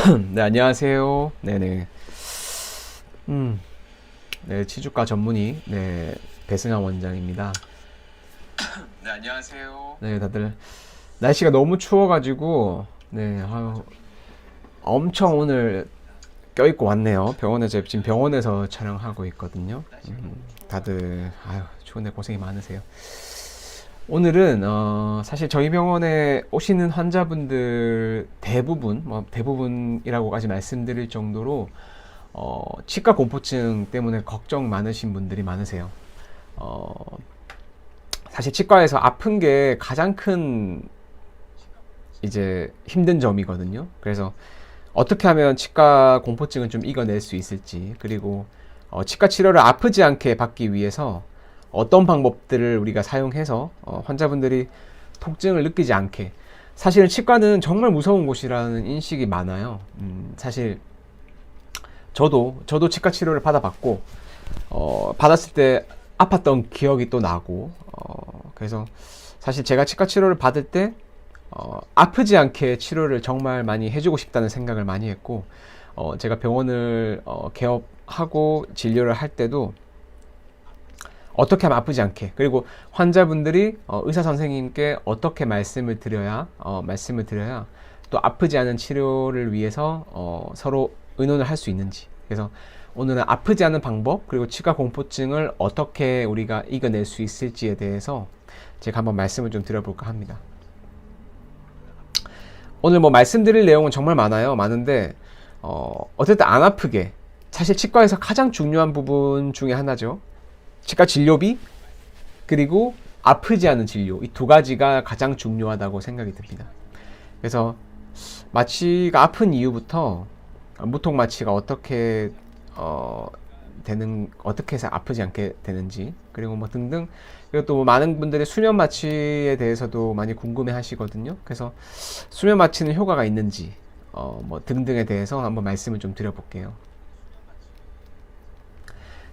네, 안녕하세요. 네네. 네, 치주과 전문의, 네, 배승환 원장입니다. 네, 안녕하세요. 네, 다들 날씨가 너무 추워가지고, 네, 아유, 엄청 오늘 껴입고 왔네요. 병원에서, 지금 병원에서 촬영하고 있거든요. 다들, 아유, 추운데 고생이 많으세요. 오늘은 사실 저희 병원에 오시는 환자분들 대부분 뭐 대부분이라고까지 말씀드릴 정도로 치과 공포증 때문에 걱정 많으신 분들이 많으세요. 어, 사실 치과에서 아픈 게 가장 큰 이제 힘든 점이거든요. 그래서 어떻게 하면 치과 공포증을 좀 이겨낼 수 있을지, 그리고 치과 치료를 아프지 않게 받기 위해서 어떤 방법들을 우리가 사용해서 환자분들이 통증을 느끼지 않게. 사실은 치과는 정말 무서운 곳이라는 인식이 많아요. 사실 저도 치과 치료를 받아봤고 받았을 때 아팠던 기억이 또 나고, 그래서 사실 제가 치과 치료를 받을 때 아프지 않게 치료를 정말 많이 해주고 싶다는 생각을 많이 했고, 제가 병원을 개업하고 진료를 할 때도 어떻게 하면 아프지 않게, 그리고 환자분들이 의사 선생님께 어떻게 말씀을 드려야 또 아프지 않은 치료를 위해서 서로 의논을 할 수 있는지. 그래서 오늘은 아프지 않은 방법, 그리고 치과 공포증을 어떻게 우리가 이겨낼 수 있을지에 대해서 제가 한번 말씀을 좀 드려볼까 합니다. 오늘 뭐 말씀드릴 내용은 정말 많은데 어쨌든 안 아프게, 사실 치과에서 가장 중요한 부분 중에 하나죠. 치과 진료비, 그리고 아프지 않은 진료, 이 두 가지가 가장 중요하다고 생각이 듭니다. 그래서 마취가 아픈 이유부터 무통 마취가 어떻게 어떻게 해서 아프지 않게 되는지, 그리고 뭐 등등. 그리고 또 많은 분들이 수면 마취에 대해서도 많이 궁금해 하시거든요. 그래서 수면 마취는 효과가 있는지 뭐 등등에 대해서 한번 말씀을 좀 드려볼게요.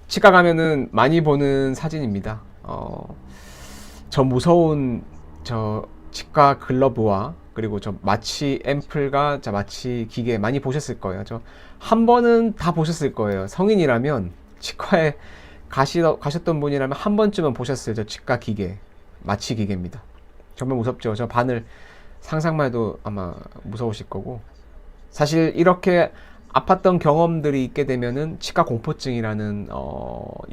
치과 가면은 많이 보는 사진입니다. 저 무서운 저 치과 글러브와, 그리고 저 마취 앰플과 저 마취 기계 많이 보셨을 거예요. 저 한 번은 다 보셨을 거예요. 성인이라면, 치과에 가셨던 분이라면 한 번쯤은 보셨어요. 저 치과 기계, 마취 기계입니다. 정말 무섭죠. 저 바늘 상상만 해도 아마 무서우실 거고, 사실 이렇게 아팠던 경험들이 있게 되면은 치과 공포증이라는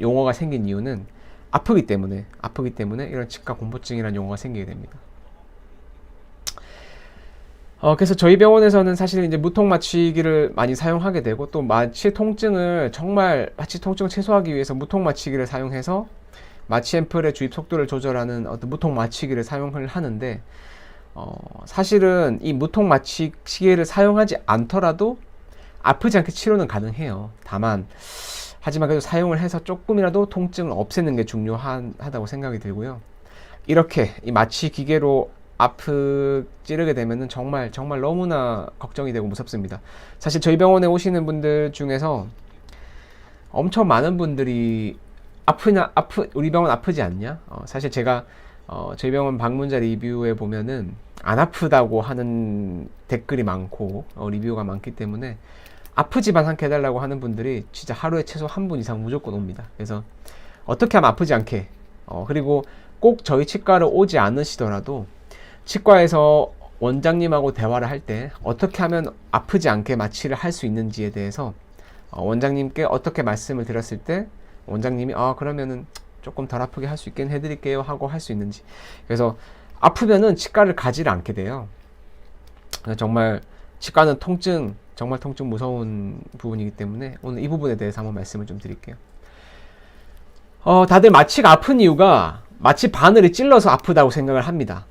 용어가 생긴 이유는 아프기 때문에 이런 치과 공포증이라는 용어가 생기게 됩니다. 그래서 저희 병원에서는 사실 이제 무통 마취기를 많이 사용하게 되고, 또 마취 통증을 최소화하기 위해서 무통 마취기를 사용해서 마취 앰플의 주입 속도를 조절하는 어떤 무통 마취기를 사용을 하는데, 사실은 이 무통 마취기를 사용하지 않더라도 아프지 않게 치료는 가능해요. 하지만 그래도 사용을 해서 조금이라도 통증을 없애는 게 중요하다고 생각이 들고요. 이렇게 이 마취 기계로 찌르게 되면은 정말 너무나 걱정이 되고 무섭습니다. 사실 저희 병원에 오시는 분들 중에서 엄청 많은 분들이 우리 병원 아프지 않냐? 사실 제가 저희 병원 방문자 리뷰에 보면은 안 아프다고 하는 댓글이 많고 리뷰가 많기 때문에 아프지만 않게 해달라고 하는 분들이 진짜 하루에 최소 한 분 이상 무조건 옵니다. 그래서 어떻게 하면 아프지 않게, 그리고 꼭 저희 치과를 오지 않으시더라도 치과에서 원장님하고 대화를 할 때 어떻게 하면 아프지 않게 마취를 할 수 있는지에 대해서 원장님께 어떻게 말씀을 드렸을 때 원장님이 그러면은 조금 덜 아프게 할 수 있게 해드릴게요 하고 할 수 있는지. 그래서 아프면은 치과를 가지를 않게 돼요. 정말 치과는 정말 통증 무서운 부분이기 때문에 오늘 이 부분에 대해서 한번 말씀을 좀 드릴게요. 다들 마취가 아픈 이유가 마취 바늘을 찔러서 아프다고 생각을 합니다.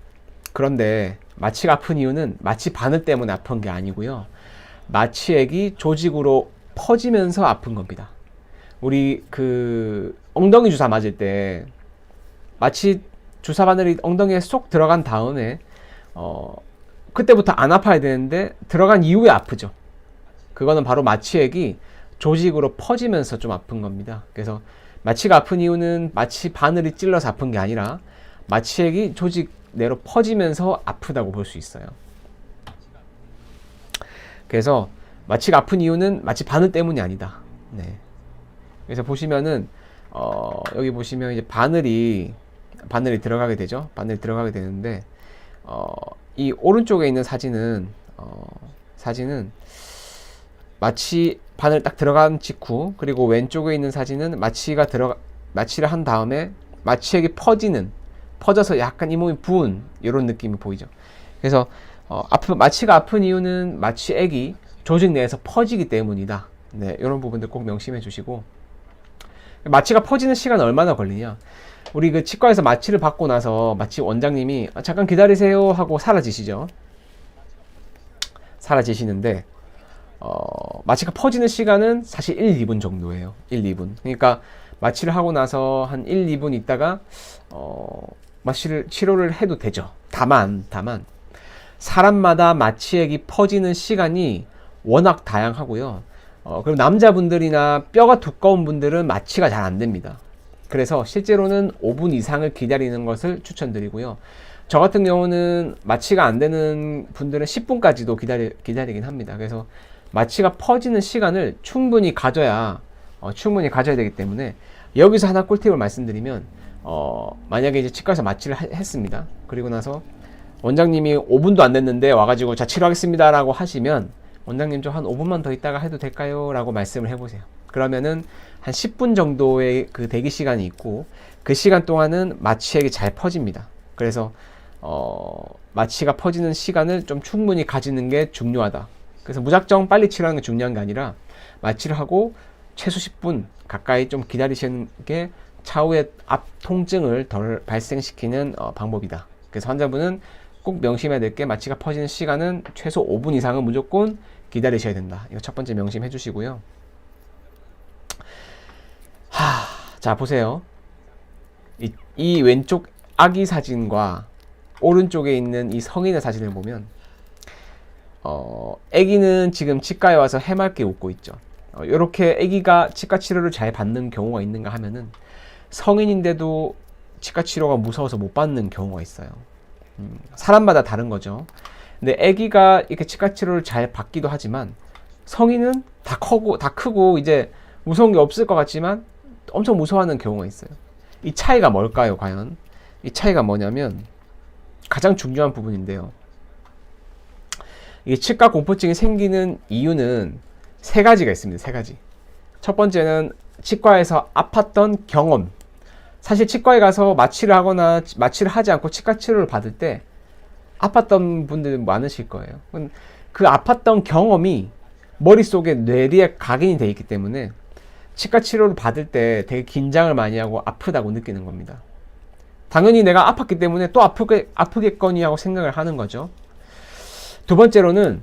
그런데 마취가 아픈 이유는 마취 바늘 때문에 아픈 게 아니고요. 마취액이 조직으로 퍼지면서 아픈 겁니다. 우리 엉덩이 주사 맞을 때 마취 주사 바늘이 엉덩이에 쏙 들어간 다음에 그때부터 안 아파야 되는데 들어간 이후에 아프죠. 그거는 바로 마취액이 조직으로 퍼지면서 좀 아픈 겁니다. 그래서 마취가 아픈 이유는 마취 바늘이 찔러서 아픈 게 아니라 마취액이 조직 내로 퍼지면서 아프다고 볼 수 있어요. 그래서 마취가 아픈 이유는 마취 바늘 때문이 아니다. 네. 그래서 보시면은 여기 보시면 이제 바늘이 들어가게 되죠. 바늘이 들어가게 되는데 이 오른쪽에 있는 사진은 마취 바늘 딱 들어간 직후, 그리고 왼쪽에 있는 사진은 마취를 한 다음에 마취액이 퍼져서 약간 이 몸이 부은 이런 느낌이 보이죠. 그래서 마취가 아픈 이유는 마취액이 조직 내에서 퍼지기 때문이다. 네, 이런 부분들 꼭 명심해 주시고, 마취가 퍼지는 시간 얼마나 걸리냐? 우리 그 치과에서 마취를 받고 나서 마취 원장님이 잠깐 기다리세요 하고 사라지시는데 마취가 퍼지는 시간은 사실 1, 2분 정도예요. 1, 2분. 그러니까 마취를 하고 나서 한 1, 2분 있다가 치료를 해도 되죠. 다만 사람마다 마취액이 퍼지는 시간이 워낙 다양하고요. 그리고 남자분들이나 뼈가 두꺼운 분들은 마취가 잘 안 됩니다. 그래서 실제로는 5분 이상을 기다리는 것을 추천드리고요. 저 같은 경우는 마취가 안 되는 분들은 10분까지도 기다리긴 합니다. 그래서 마취가 퍼지는 시간을 충분히 가져야 되기 때문에, 여기서 하나 꿀팁을 말씀드리면, 만약에 이제 치과에서 마취를 했습니다. 그리고 나서 원장님이 5분도 안 됐는데 와가지고 자, 치료하겠습니다 라고 하시면, 원장님 좀 한 5분만 더 있다가 해도 될까요? 라고 말씀을 해보세요. 그러면은 한 10분 정도의 그 대기 시간이 있고, 그 시간 동안은 마취액이 잘 퍼집니다. 그래서 마취가 퍼지는 시간을 좀 충분히 가지는 게 중요하다. 그래서 무작정 빨리 치료하는 게 중요한 게 아니라, 마취를 하고 최소 10분 가까이 좀 기다리시는 게 차후에 앞 통증을 덜 발생시키는 방법이다. 그래서 환자분은 꼭 명심해야 될 게, 마취가 퍼지는 시간은 최소 5분 이상은 무조건 기다리셔야 된다. 이거 첫 번째 명심해 주시고요. 자, 보세요. 이 왼쪽 아기 사진과 오른쪽에 있는 이 성인의 사진을 보면, 아기는 지금 치과에 와서 해맑게 웃고 있죠. 이렇게 아기가 치과 치료를 잘 받는 경우가 있는가 하면은, 성인인데도 치과 치료가 무서워서 못 받는 경우가 있어요. 사람마다 다른 거죠. 근데 아기가 이렇게 치과 치료를 잘 받기도 하지만, 성인은 다 크고 이제 무서운 게 없을 것 같지만 엄청 무서워하는 경우가 있어요. 이 차이가 뭘까요, 과연? 이 차이가 뭐냐면, 가장 중요한 부분인데요. 이게 치과 공포증이 생기는 이유는 세 가지가 있습니다. 세 가지. 첫 번째는 치과에서 아팠던 경험. 사실 치과에 가서 마취를 하거나 마취를 하지 않고 치과 치료를 받을 때 아팠던 분들 많으실 거예요. 그 아팠던 경험이 머릿속에 뇌리에 각인이 되어 있기 때문에 치과 치료를 받을 때 되게 긴장을 많이 하고 아프다고 느끼는 겁니다. 당연히 내가 아팠기 때문에 또 아프겠거니 하고 생각을 하는 거죠. 두 번째로는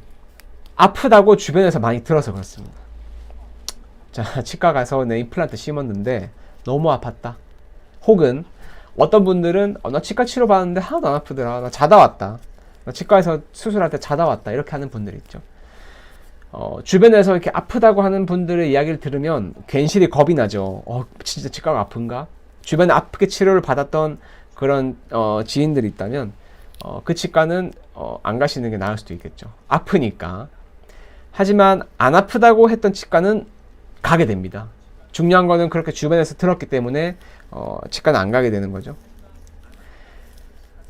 아프다고 주변에서 많이 들어서 그렇습니다. 자, 치과 가서 내 임플란트 심었는데 너무 아팠다. 혹은 어떤 분들은 나 치과 치료 받았는데 하나도 안 아프더라. 나 자다 왔다. 나 치과에서 수술할 때 자다 왔다. 이렇게 하는 분들이 있죠. 주변에서 이렇게 아프다고 하는 분들의 이야기를 들으면 괜시리 겁이 나죠. 진짜 치과가 아픈가? 주변에 아프게 치료를 받았던 그런 지인들이 있다면 그 치과는 안 가시는 게 나을 수도 있겠죠. 아프니까. 하지만 안 아프다고 했던 치과는 가게 됩니다. 중요한 거는 그렇게 주변에서 들었기 때문에 치과는 안 가게 되는 거죠.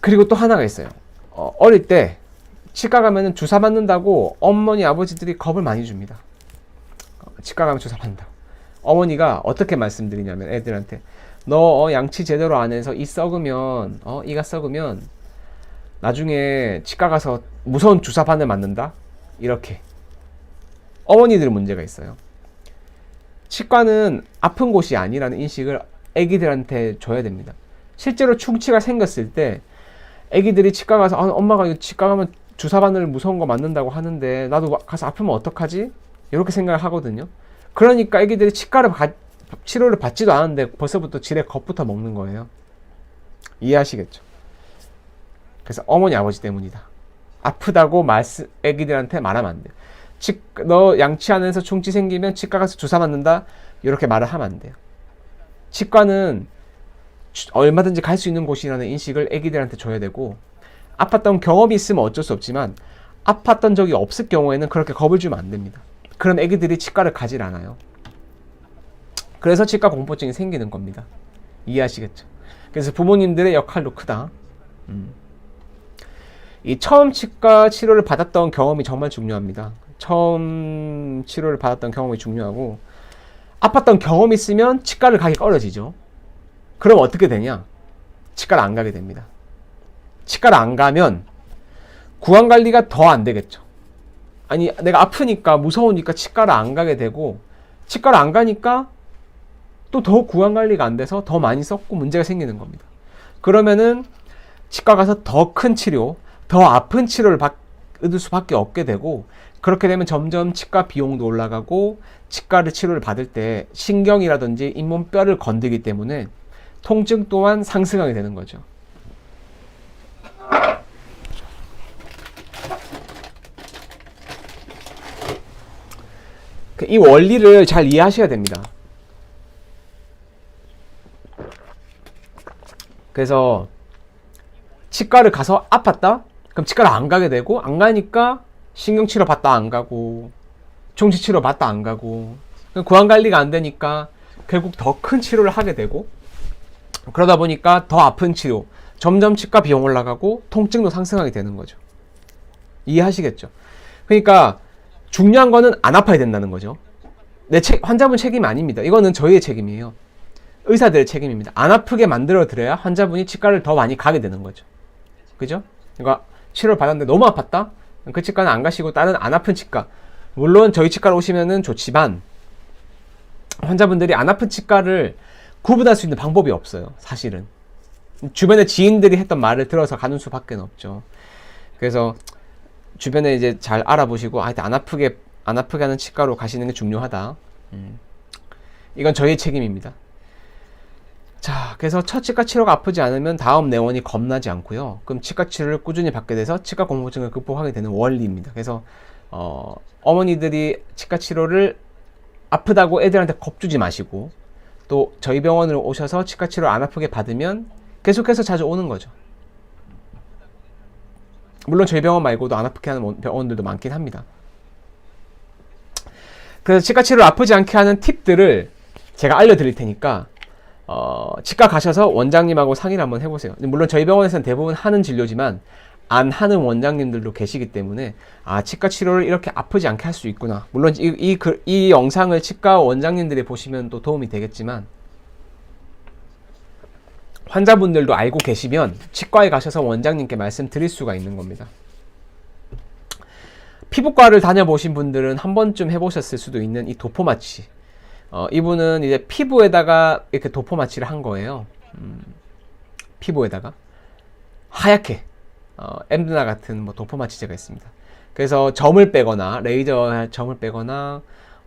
그리고 또 하나가 있어요. 어릴 때 치과 가면은 주사 맞는다고 어머니 아버지들이 겁을 많이 줍니다. 치과 가면 주사 맞는다고. 어머니가 어떻게 말씀드리냐면 애들한테, 너 양치 제대로 안 해서 이가 썩으면 나중에 치과 가서 무서운 주사 바늘 맞는다. 이렇게 어머니들 문제가 있어요. 치과는 아픈 곳이 아니라는 인식을 애기들한테 줘야 됩니다. 실제로 충치가 생겼을 때 애기들이 치과 가서 엄마가 이거 치과 가면 주사 바늘 무서운 거 맞는다고 하는데 나도 가서 아프면 어떡하지? 이렇게 생각을 하거든요. 그러니까 애기들이 치료를 받지도 않았는데 벌써부터 지레 겁부터 먹는 거예요. 이해하시겠죠? 그래서 어머니 아버지 때문이다. 아프다고 애기들한테 말하면 안 돼요. 너 양치 안 해서 충치 생기면 치과 가서 주사 맞는다. 이렇게 말을 하면 안 돼요. 치과는 얼마든지 갈 수 있는 곳이라는 인식을 애기들한테 줘야 되고, 아팠던 경험이 있으면 어쩔 수 없지만 아팠던 적이 없을 경우에는 그렇게 겁을 주면 안 됩니다. 그럼 애기들이 치과를 가질 않아요. 그래서 치과 공포증이 생기는 겁니다. 이해하시겠죠? 그래서 부모님들의 역할도 크다. 이 처음 치과 치료를 받았던 경험이 정말 중요합니다. 처음 치료를 받았던 경험이 중요하고, 아팠던 경험이 있으면 치과를 가기 꺼려지죠. 그럼 어떻게 되냐? 치과를 안 가게 됩니다. 치과를 안 가면 구강관리가 더 안 되겠죠. 아니, 내가 아프니까 무서우니까 치과를 안 가게 되고, 치과를 안 가니까 또 더 구강관리가 안 돼서 더 많이 썩고 문제가 생기는 겁니다. 그러면은 치과 가서 더 큰 치료, 더 아픈 치료를 받을 수밖에 없게 되고, 그렇게 되면 점점 치과 비용도 올라가고, 치과를 치료를 받을 때 신경이라든지 잇몸 뼈를 건드리기 때문에 통증 또한 상승하게 되는 거죠. 이 원리를 잘 이해하셔야 됩니다. 그래서 치과를 가서 아팠다? 그럼 치과를 안 가게 되고, 안 가니까 신경치료 받다 안 가고, 종치치료 받다 안 가고, 구강관리가 안 되니까 결국 더 큰 치료를 하게 되고, 그러다 보니까 더 아픈 치료, 점점 치과 비용 올라가고 통증도 상승하게 되는 거죠. 이해하시겠죠? 그러니까 중요한 거는 안 아파야 된다는 거죠. 환자분 책임이 아닙니다. 이거는 저희의 책임이에요. 의사들의 책임입니다. 안 아프게 만들어 드려야 환자분이 치과를 더 많이 가게 되는 거죠. 그죠? 그러니까 치료를 받았는데 너무 아팠다? 그 치과는 안 가시고 다른 안 아픈 치과, 물론 저희 치과로 오시면은 좋지만 환자분들이 안 아픈 치과를 구분할 수 있는 방법이 없어요. 사실은 주변에 지인들이 했던 말을 들어서 가는 수밖에 없죠. 그래서 주변에 이제 잘 알아보시고 하여튼 안 아프게 하는 치과로 가시는 게 중요하다. 이건 저희의 책임입니다. 자, 그래서 첫 치과 치료가 아프지 않으면 다음 내원이 겁나지 않고요. 그럼 치과 치료를 꾸준히 받게 돼서 치과 공포증을 극복하게 되는 원리입니다. 그래서 어머니들이 치과 치료를 아프다고 애들한테 겁주지 마시고, 또 저희 병원으로 오셔서 치과 치료 안 아프게 받으면 계속해서 자주 오는 거죠. 물론 저희 병원 말고도 안 아프게 하는 병원들도 많긴 합니다. 그래서 치과 치료를 아프지 않게 하는 팁들을 제가 알려드릴 테니까 치과 가셔서 원장님하고 상의를 한번 해보세요. 물론 저희 병원에서는 대부분 하는 진료지만 안 하는 원장님들도 계시기 때문에 치과 치료를 이렇게 아프지 않게 할 수 있구나. 물론 이 영상을 치과 원장님들이 보시면 또 도움이 되겠지만, 환자분들도 알고 계시면 치과에 가셔서 원장님께 말씀드릴 수가 있는 겁니다. 피부과를 다녀보신 분들은 한 번쯤 해보셨을 수도 있는 이 도포마취. 이분은 이제 피부에다가 이렇게 도포마취를 한 거예요. 피부에다가 하얗게 엠드나 같은 도포마취제가 있습니다. 그래서 점을 빼거나 레이저 점을 빼거나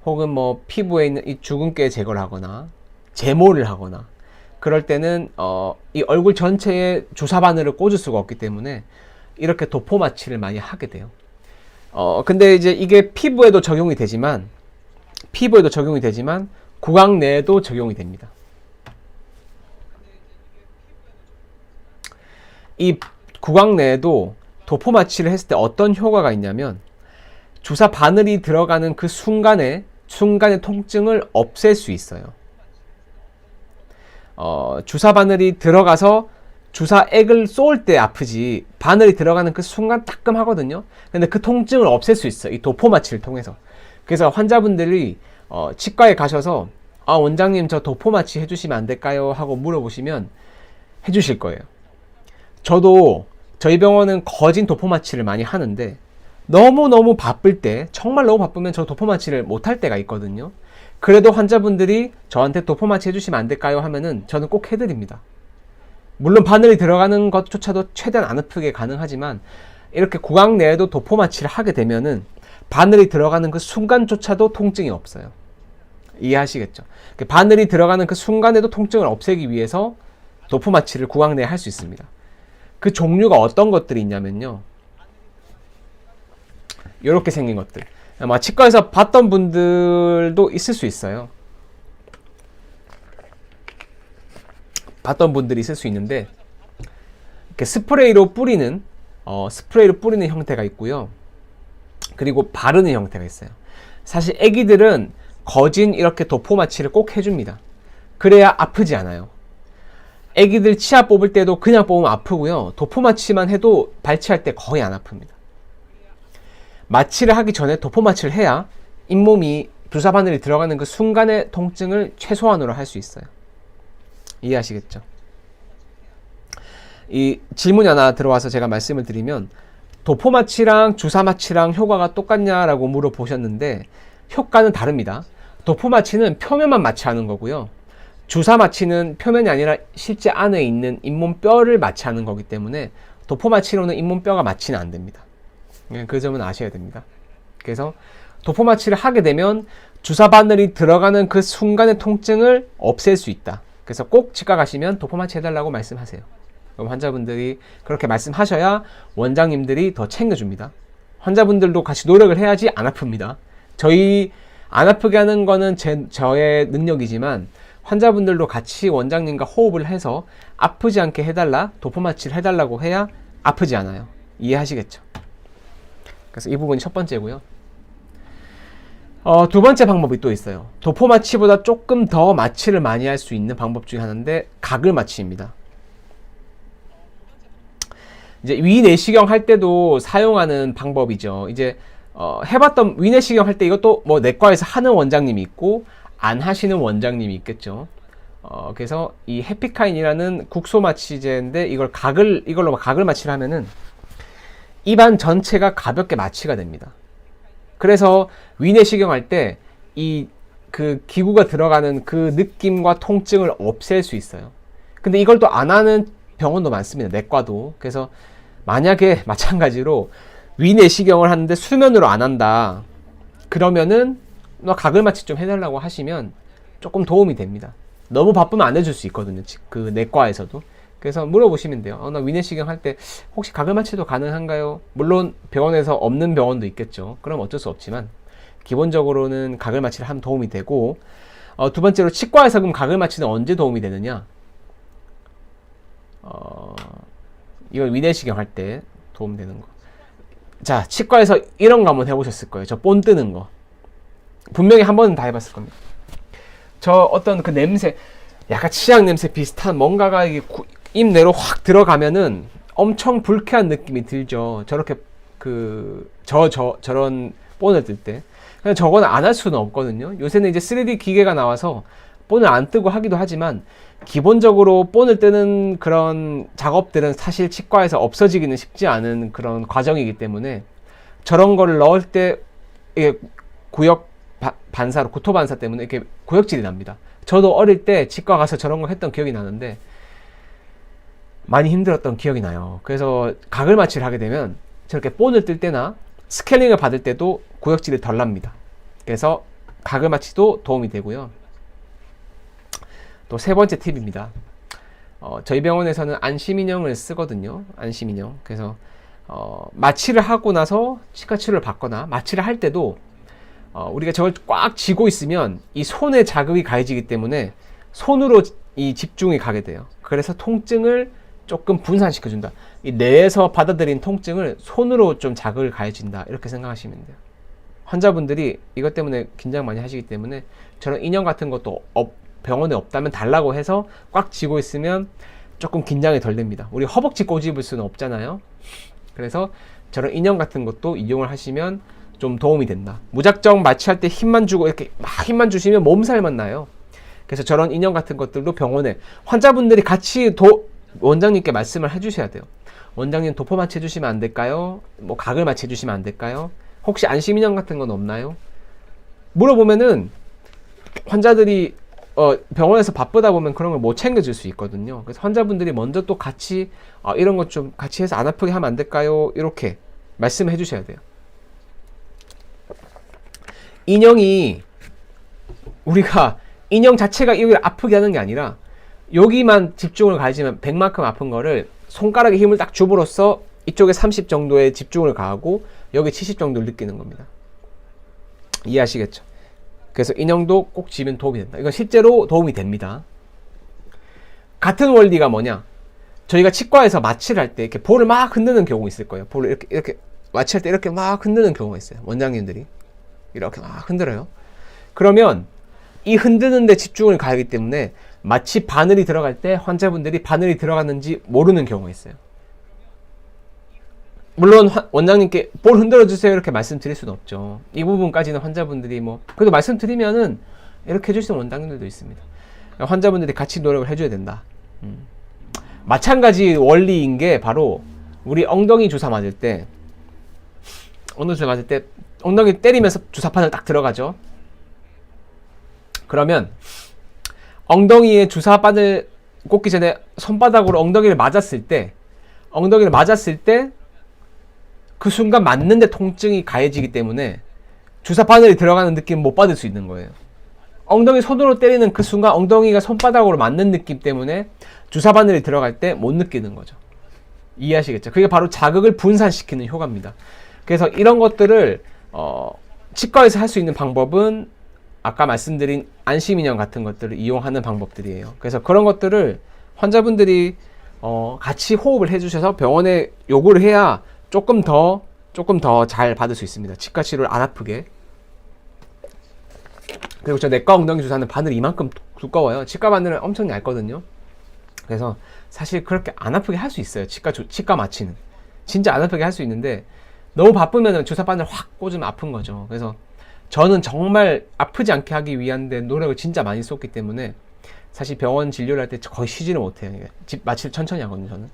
혹은 피부에 있는 이 주근깨 제거를 하거나 제모를 하거나 그럴 때는 이 얼굴 전체에 주사 바늘을 꽂을 수가 없기 때문에 이렇게 도포마취를 많이 하게 돼요. 근데 이제 이게 피부에도 적용이 되지만 구강 내에도 적용이 됩니다. 이 구강 내에도 도포마취를 했을 때 어떤 효과가 있냐면, 주사 바늘이 들어가는 그 순간의 통증을 없앨 수 있어요. 주사 바늘이 들어가서 주사액을 쏠 때 아프지, 바늘이 들어가는 그 순간 따끔하거든요. 근데 그 통증을 없앨 수 있어요. 이 도포마취를 통해서. 그래서 환자분들이 치과에 가셔서 원장님 저 도포마취 해주시면 안 될까요? 하고 물어보시면 해주실 거예요. 저도 저희 병원은 거진 도포마취를 많이 하는데, 너무너무 바쁠 때, 정말 너무 바쁘면 저 도포마취를 못할 때가 있거든요. 그래도 환자분들이 저한테 도포마취 해주시면 안 될까요? 하면은 저는 꼭 해드립니다. 물론 바늘이 들어가는 것조차도 최대한 안 아프게 가능하지만, 이렇게 구강 내에도 도포마취를 하게 되면은 바늘이 들어가는 그 순간조차도 통증이 없어요. 이해하시겠죠? 바늘이 들어가는 그 순간에도 통증을 없애기 위해서 도포마취를 구강 내에 할 수 있습니다. 그 종류가 어떤 것들이 있냐면요, 이렇게 생긴 것들. 아마 치과에서 봤던 분들도 있을 수 있어요. 봤던 분들이 있을 수 있는데, 이렇게 스프레이로 뿌리는 형태가 있고요. 그리고 바르는 형태가 있어요. 사실 애기들은 거진 이렇게 도포 마취를 꼭 해줍니다. 그래야 아프지 않아요. 애기들 치아 뽑을 때도 그냥 뽑으면 아프고요. 도포 마취만 해도 발치할 때 거의 안 아픕니다. 마취를 하기 전에 도포 마취를 해야 잇몸이 주사 바늘이 들어가는 그 순간의 통증을 최소한으로 할 수 있어요. 이해하시겠죠? 이 질문이 하나 들어와서 제가 말씀을 드리면, 도포 마취랑 주사 마취랑 효과가 똑같냐라고 물어보셨는데 효과는 다릅니다. 도포 마취는 표면만 마취하는 거고요. 주사 마취는 표면이 아니라 실제 안에 있는 잇몸뼈를 마취하는 거기 때문에 도포 마취로는 잇몸뼈가 마취는 안 됩니다. 그 점은 아셔야 됩니다. 그래서 도포 마취를 하게 되면 주사 바늘이 들어가는 그 순간의 통증을 없앨 수 있다. 그래서 꼭 치과 가시면 도포 마취 해달라고 말씀하세요. 그럼 환자분들이 그렇게 말씀하셔야 원장님들이 더 챙겨줍니다. 환자분들도 같이 노력을 해야지 안 아픕니다. 저희 안 아프게 하는 거는 저의 능력이지만 환자분들도 같이 원장님과 호흡을 해서 아프지 않게 해달라, 도포 마취를 해달라고 해야 아프지 않아요. 이해하시겠죠? 그래서 이 부분이 첫 번째고요. 두 번째 방법이 또 있어요. 도포 마취보다 조금 더 마취를 많이 할 수 있는 방법 중에 하나인데 가글 마취입니다. 이제 위내시경 할 때도 사용하는 방법이죠. 이제 해봤던 위내시경 할 때 이것도 뭐 내과에서 하는 원장님이 있고 안 하시는 원장님이 있겠죠. 그래서 이 해피카인이라는 국소 마취제인데 이걸로 가글 마취를 하면은 입안 전체가 가볍게 마취가 됩니다. 그래서 위내시경 할 때 그 기구가 들어가는 그 느낌과 통증을 없앨 수 있어요. 근데 이걸 또 안 하는 병원도 많습니다. 내과도. 그래서 만약에 마찬가지로 위내시경을 하는데 수면으로 안 한다. 그러면은 가글 마취 좀 해달라고 하시면 조금 도움이 됩니다. 너무 바쁘면 안 해줄 수 있거든요. 그 내과에서도. 그래서 물어보시면 돼요. 나 위내시경 할 때 혹시 가글 마취도 가능한가요? 물론 병원에서 없는 병원도 있겠죠. 그럼 어쩔 수 없지만 기본적으로는 가글 마취를 하면 도움이 되고, 두 번째로 치과에서 그럼 가글 마취는 언제 도움이 되느냐? 이건 위내시경 할 때 도움되는 거. 자, 치과에서 이런 거 한번 해보셨을 거예요. 저 본 뜨는 거. 분명히 한 번은 다 해봤을 겁니다. 저 어떤 그 냄새, 약간 치약 냄새 비슷한 뭔가가 이게 입 내로 확 들어가면은 엄청 불쾌한 느낌이 들죠. 저렇게 저런 본을 뜰 때. 그냥 저건 안 할 수는 없거든요. 요새는 이제 3D 기계가 나와서 본을 안 뜨고 하기도 하지만 기본적으로 본을 뜨는 그런 작업들은 사실 치과에서 없어지기는 쉽지 않은 그런 과정이기 때문에 저런 거를 넣을 때 이게 구토 반사 때문에 이렇게 구역질이 납니다. 저도 어릴 때 치과 가서 저런 거 했던 기억이 나는데 많이 힘들었던 기억이 나요. 그래서 가글 마취를 하게 되면 저렇게 본을 뜰 때나 스케일링을 받을 때도 구역질이 덜 납니다. 그래서 가글 마취도 도움이 되고요. 또 세 번째 팁입니다. 저희 병원에서는 안심인형을 쓰거든요. 안심인형. 그래서 마취를 하고 나서 치과 치료를 받거나 마취를 할 때도 우리가 저걸 꽉 쥐고 있으면 이 손에 자극이 가해지기 때문에 손으로 이 집중이 가게 돼요. 그래서 통증을 조금 분산시켜준다. 이 뇌에서 받아들인 통증을 손으로 좀 자극을 가해진다. 이렇게 생각하시면 돼요. 환자분들이 이것 때문에 긴장 많이 하시기 때문에 저런 인형 같은 것도 병원에 없다면 달라고 해서 꽉 쥐고 있으면 조금 긴장이 덜 됩니다. 우리 허벅지 꼬집을 수는 없잖아요. 그래서 저런 인형 같은 것도 이용을 하시면 좀 도움이 된다. 무작정 마취할 때 힘만 주고 이렇게 막 힘만 주시면 몸살만 나요. 그래서 저런 인형 같은 것들도 병원에 환자분들이 같이 원장님께 말씀을 해주셔야 돼요. 원장님 도포 마취 해주시면 안 될까요? 뭐 가글 마취 해주시면 안 될까요? 혹시 안심인형 같은 건 없나요? 물어보면은 환자들이 병원에서 바쁘다 보면 그런 걸 못 챙겨줄 수 있거든요. 그래서 환자분들이 먼저 또 같이 이런 것 좀 같이 해서 안 아프게 하면 안 될까요? 이렇게 말씀을 해주셔야 돼요. 인형이 우리가 인형 자체가 여기를 아프게 하는 게 아니라 여기만 집중을 가해지면 100만큼 아픈 거를 손가락에 힘을 딱 줌으로써 이쪽에 30 정도의 집중을 가하고 여기 70 정도를 느끼는 겁니다. 이해하시겠죠? 그래서 인형도 꼭 쥐면 도움이 된다. 이건 실제로 도움이 됩니다. 같은 원리가 뭐냐? 저희가 치과에서 마취를 할 때 이렇게 볼을 막 흔드는 경우 있을 거예요. 볼을 이렇게 마취할 때 이렇게 막 흔드는 경우가 있어요. 원장님들이. 이렇게 막 흔들어요. 그러면 이 흔드는 데 집중을 가하기 때문에 마치 바늘이 들어갈 때 환자분들이 바늘이 들어갔는지 모르는 경우가 있어요. 물론 원장님께 볼 흔들어 주세요 이렇게 말씀드릴 수는 없죠. 이 부분까지는 환자분들이 뭐 그래도 말씀드리면은 이렇게 해주시는 원장님들도 있습니다. 환자분들이 같이 노력을 해줘야 된다. 마찬가지 원리인 게 바로 우리 엉덩이 주사 맞을 때 엉덩이 때리면서 주사판을 딱 들어가죠. 그러면 엉덩이에 주사바늘 꽂기 전에 손바닥으로 엉덩이를 맞았을 때 그 순간 맞는데 통증이 가해지기 때문에 주사바늘이 들어가는 느낌 못 받을 수 있는 거예요. 엉덩이 손으로 때리는 그 순간 엉덩이가 손바닥으로 맞는 느낌 때문에 주사바늘이 들어갈 때 못 느끼는 거죠. 이해하시겠죠? 그게 바로 자극을 분산시키는 효과입니다. 그래서 이런 것들을 치과에서 할 수 있는 방법은 아까 말씀드린 안심인형 같은 것들을 이용하는 방법들이에요. 그래서 그런 것들을 환자분들이 같이 호흡을 해주셔서 병원에 요구를 해야 조금 더 잘 받을 수 있습니다. 치과 치료를 안 아프게. 그리고 저 내과 엉덩이 주사는 바늘이 이만큼 두꺼워요. 치과 바늘은 엄청 얇거든요. 그래서 사실 그렇게 안 아프게 할 수 있어요. 치과 마취는 진짜 안 아프게 할 수 있는데 너무 바쁘면 주사 바늘 확 꽂으면 아픈 거죠. 그래서 저는 정말 아프지 않게 하기 위한 데 노력을 진짜 많이 쏟기 때문에 사실 병원 진료를 할 때 거의 쉬지를 못해요. 마취를 천천히 하거든요. 저는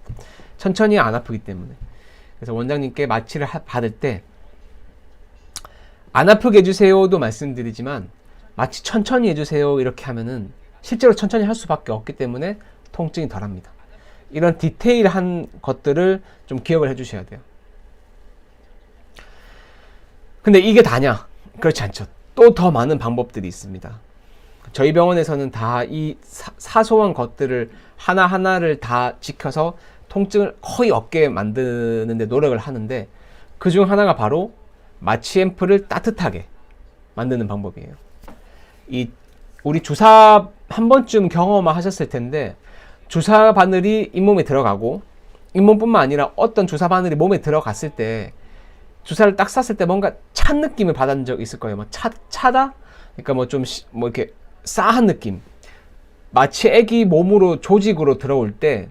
천천히 안 아프기 때문에. 그래서 원장님께 마취를 받을 때 안 아프게 해주세요도 말씀드리지만 마취 천천히 해주세요 이렇게 하면은 실제로 천천히 할 수밖에 없기 때문에 통증이 덜합니다. 이런 디테일한 것들을 좀 기억을 해주셔야 돼요. 근데 이게 다냐? 그렇지 않죠. 또 더 많은 방법들이 있습니다. 저희 병원에서는 다 이 사소한 것들을 하나하나를 다 지켜서 통증을 거의 없게 만드는 데 노력을 하는데 그 중 하나가 바로 마취 앰플을 따뜻하게 만드는 방법이에요. 우리 주사 한 번쯤 경험하셨을 텐데 주사 바늘이 잇몸에 들어가고 잇몸뿐만 아니라 어떤 주사 바늘이 몸에 들어갔을 때 주사를 딱 쐈을 때 뭔가 찬 느낌을 받은 적 있을 거예요. 차다? 그러니까 뭐 이렇게 싸한 느낌. 마치 애기 몸으로 조직으로 들어올 때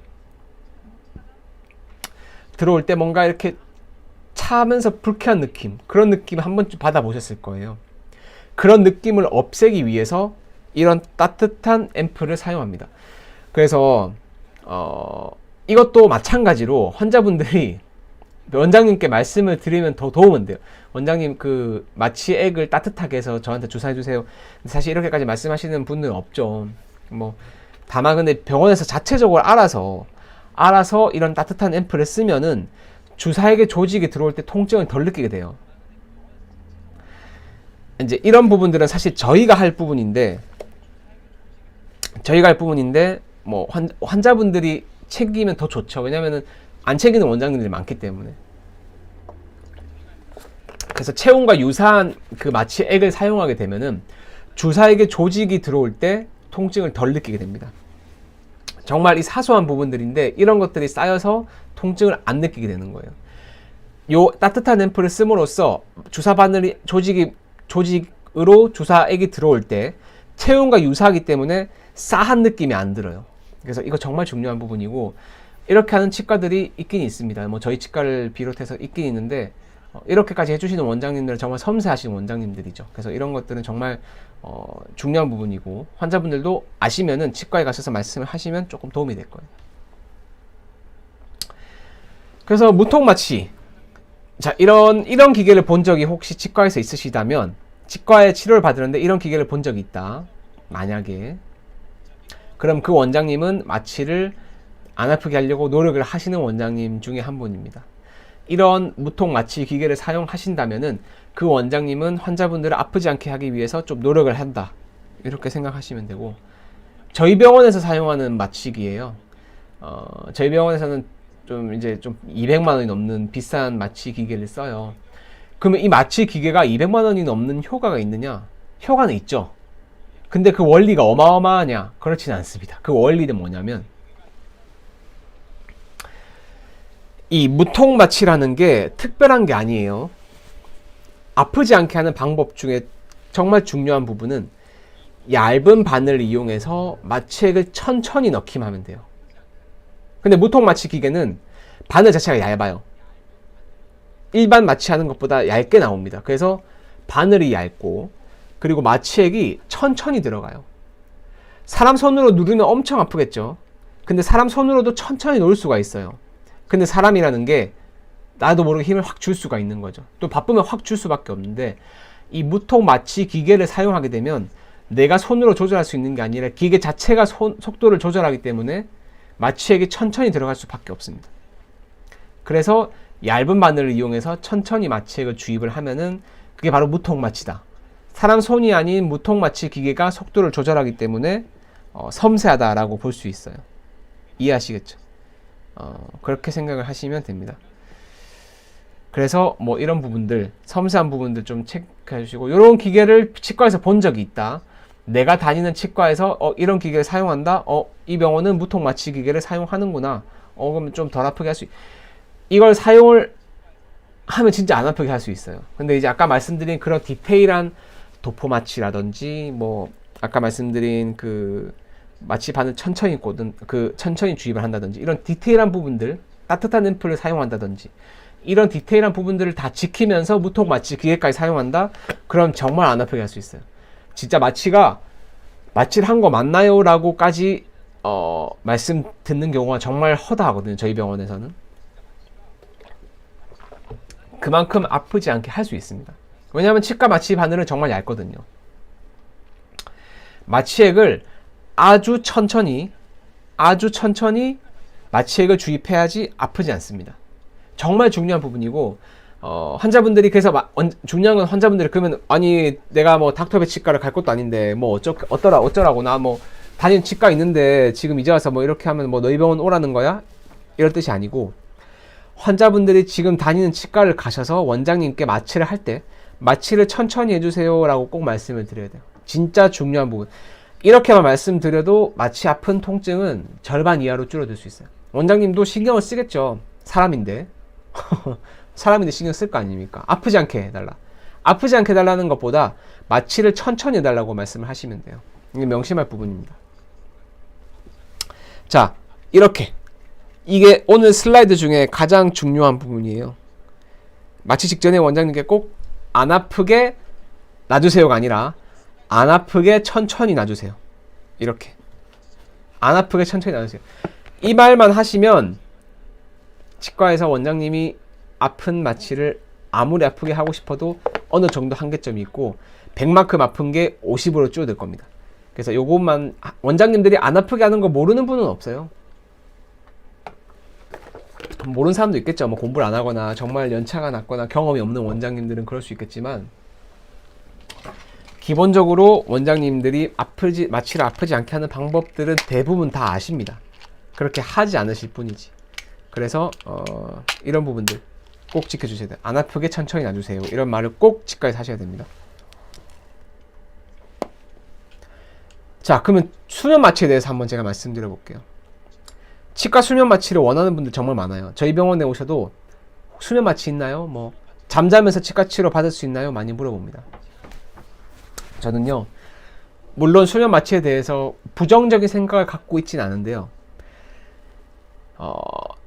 뭔가 이렇게 차면서 불쾌한 느낌. 그런 느낌 한 번쯤 받아보셨을 거예요. 그런 느낌을 없애기 위해서 이런 따뜻한 앰플을 사용합니다. 그래서 이것도 마찬가지로 환자분들이 원장님께 말씀을 드리면 더 도움은 돼요. 원장님 그 마취액을 따뜻하게 해서 저한테 주사해 주세요. 사실 이렇게까지 말씀하시는 분들은 없죠. 뭐 다만 근데 병원에서 자체적으로 알아서 이런 따뜻한 앰플을 쓰면은 주사액의 조직이 들어올 때 통증을 덜 느끼게 돼요. 이제 이런 부분들은 사실 저희가 할 부분인데 뭐 환자분들이 챙기면 더 좋죠. 왜냐면은 안 챙기는 원장님들이 많기 때문에. 그래서 체온과 유사한 그 마취액을 사용하게 되면은 주사액의 조직이 들어올 때 통증을 덜 느끼게 됩니다. 정말 이 사소한 부분들인데 이런 것들이 쌓여서 통증을 안 느끼게 되는 거예요. 요 따뜻한 앰플을 씀으로써 주사 바늘이 조직으로 주사액이 들어올 때 체온과 유사하기 때문에 싸한 느낌이 안 들어요. 그래서 이거 정말 중요한 부분이고 이렇게 하는 치과들이 있긴 있습니다. 뭐 저희 치과를 비롯해서 있긴 있는데 이렇게까지 해주시는 원장님들은 정말 섬세하신 원장님들이죠. 그래서 이런 것들은 정말 중요한 부분이고 환자분들도 아시면은 치과에 가셔서 말씀을 하시면 조금 도움이 될 거예요. 그래서 무통 마취. 자, 이런 기계를 본 적이 혹시 치과에서 있으시다면 치과에 치료를 받으는데 이런 기계를 본 적이 있다. 만약에 그럼 그 원장님은 마취를 안 아프게 하려고 노력을 하시는 원장님 중에 한 분입니다. 이런 무통 마취 기계를 사용하신다면은 그 원장님은 환자분들을 아프지 않게 하기 위해서 좀 노력을 한다. 이렇게 생각하시면 되고 저희 병원에서 사용하는 마취기예요. 저희 병원에서는 좀 200만 원이 넘는 비싼 마취 기계를 써요. 그러면 이 마취 기계가 200만 원이 넘는 효과가 있느냐? 효과는 있죠. 근데 그 원리가 어마어마하냐? 그렇지는 않습니다. 그 원리는 뭐냐면 이 무통 마취라는 게 특별한 게 아니에요. 아프지 않게 하는 방법 중에 정말 중요한 부분은 얇은 바늘을 이용해서 마취액을 천천히 넣기만 하면 돼요. 근데 무통 마취 기계는 바늘 자체가 얇아요. 일반 마취하는 것보다 얇게 나옵니다. 그래서 바늘이 얇고, 그리고 마취액이 천천히 들어가요. 사람 손으로 누르면 엄청 아프겠죠. 근데 사람 손으로도 천천히 놓을 수가 있어요. 근데 사람이라는 게 나도 모르게 힘을 확 줄 수가 있는 거죠. 또 바쁘면 확 줄 수밖에 없는데, 이 무통 마취 기계를 사용하게 되면 내가 손으로 조절할 수 있는 게 아니라 기계 자체가 속도를 조절하기 때문에 마취액이 천천히 들어갈 수밖에 없습니다. 그래서 얇은 바늘을 이용해서 천천히 마취액을 주입을 하면은 그게 바로 무통 마취다. 사람 손이 아닌 무통 마취 기계가 속도를 조절하기 때문에 섬세하다라고 볼 수 있어요. 이해하시겠죠? 그렇게 생각을 하시면 됩니다. 그래서 뭐 이런 부분들, 섬세한 부분들 좀 체크해 주시고, 이런 기계를 치과에서 본 적이 있다. 내가 다니는 치과에서 이런 기계를 사용한다. 이 병원은 무통 마취 기계를 사용하는구나. 그러면 좀 덜 아프게 할 수 이걸 사용을 하면 진짜 안 아프게 할 수 있어요. 근데 이제 아까 말씀드린 그런 디테일한 도포 마취라든지, 뭐 아까 말씀드린 그 마취 바늘 천천히 꽂은 천천히 주입을 한다든지, 이런 디테일한 부분들, 따뜻한 앰플을 사용한다든지, 이런 디테일한 부분들을 다 지키면서 무통 마취 기계까지 사용한다? 그럼 정말 안 아프게 할 수 있어요. 진짜 마취를 한 거 맞나요? 라고까지 말씀 듣는 경우가 정말 허다하거든요. 저희 병원에서는. 그만큼 아프지 않게 할 수 있습니다. 왜냐하면 치과 마취 바늘은 정말 얇거든요. 마취액을 아주 천천히 마취액을 주입해야지 아프지 않습니다. 정말 중요한 부분이고, 환자분들이 그래서 중요한 건 환자분들이 그러면 아니 내가 뭐 닥터베 치과를 갈 것도 아닌데 뭐 어쩌라고 나 뭐 다니는 치과 있는데 지금 이제 와서 뭐 이렇게 하면 뭐 너희 병원 오라는 거야? 이럴 뜻이 아니고, 환자분들이 지금 다니는 치과를 가셔서 원장님께 마취를 할 때 마취를 천천히 해주세요 라고 꼭 말씀을 드려야 돼요. 진짜 중요한 부분. 이렇게만 말씀드려도 마취 아픈 통증은 절반 이하로 줄어들 수 있어요. 원장님도 신경을 쓰겠죠. 사람인데 신경 쓸 거 아닙니까? 아프지 않게 해달라. 아프지 않게 해달라는 것보다 마취를 천천히 해달라고 말씀을 하시면 돼요. 이게 명심할 부분입니다. 자, 이게 오늘 슬라이드 중에 가장 중요한 부분이에요. 마취 직전에 원장님께 꼭 안 아프게 놔주세요가 아니라 안 아프게 천천히 놔주세요. 이렇게 안 아프게 천천히 놔주세요. 이 말만 하시면 치과에서 원장님이 아픈 마취를 아무리 아프게 하고 싶어도 어느 정도 한계점이 있고 100만큼 아픈 게 50으로 줄어들 겁니다. 그래서 요것만, 원장님들이 안 아프게 하는 거 모르는 분은 없어요. 모르는 사람도 있겠죠. 뭐 공부를 안 하거나 정말 연차가 낮거나 경험이 없는 원장님들은 그럴 수 있겠지만, 기본적으로 원장님들이 마취를 아프지 않게 하는 방법들은 대부분 다 아십니다. 그렇게 하지 않으실 뿐이지. 그래서 이런 부분들 꼭 지켜주셔야 돼요. 안 아프게 천천히 놔주세요. 이런 말을 꼭 치과에서 하셔야 됩니다. 자, 그러면 수면 마취에 대해서 한번 제가 말씀드려 볼게요. 치과 수면 마취를 원하는 분들 정말 많아요. 저희 병원에 오셔도 수면 마취 있나요? 뭐 잠자면서 치과 치료 받을 수 있나요? 많이 물어봅니다. 저는요, 물론 수면 마취에 대해서 부정적인 생각을 갖고 있지는 않은데요.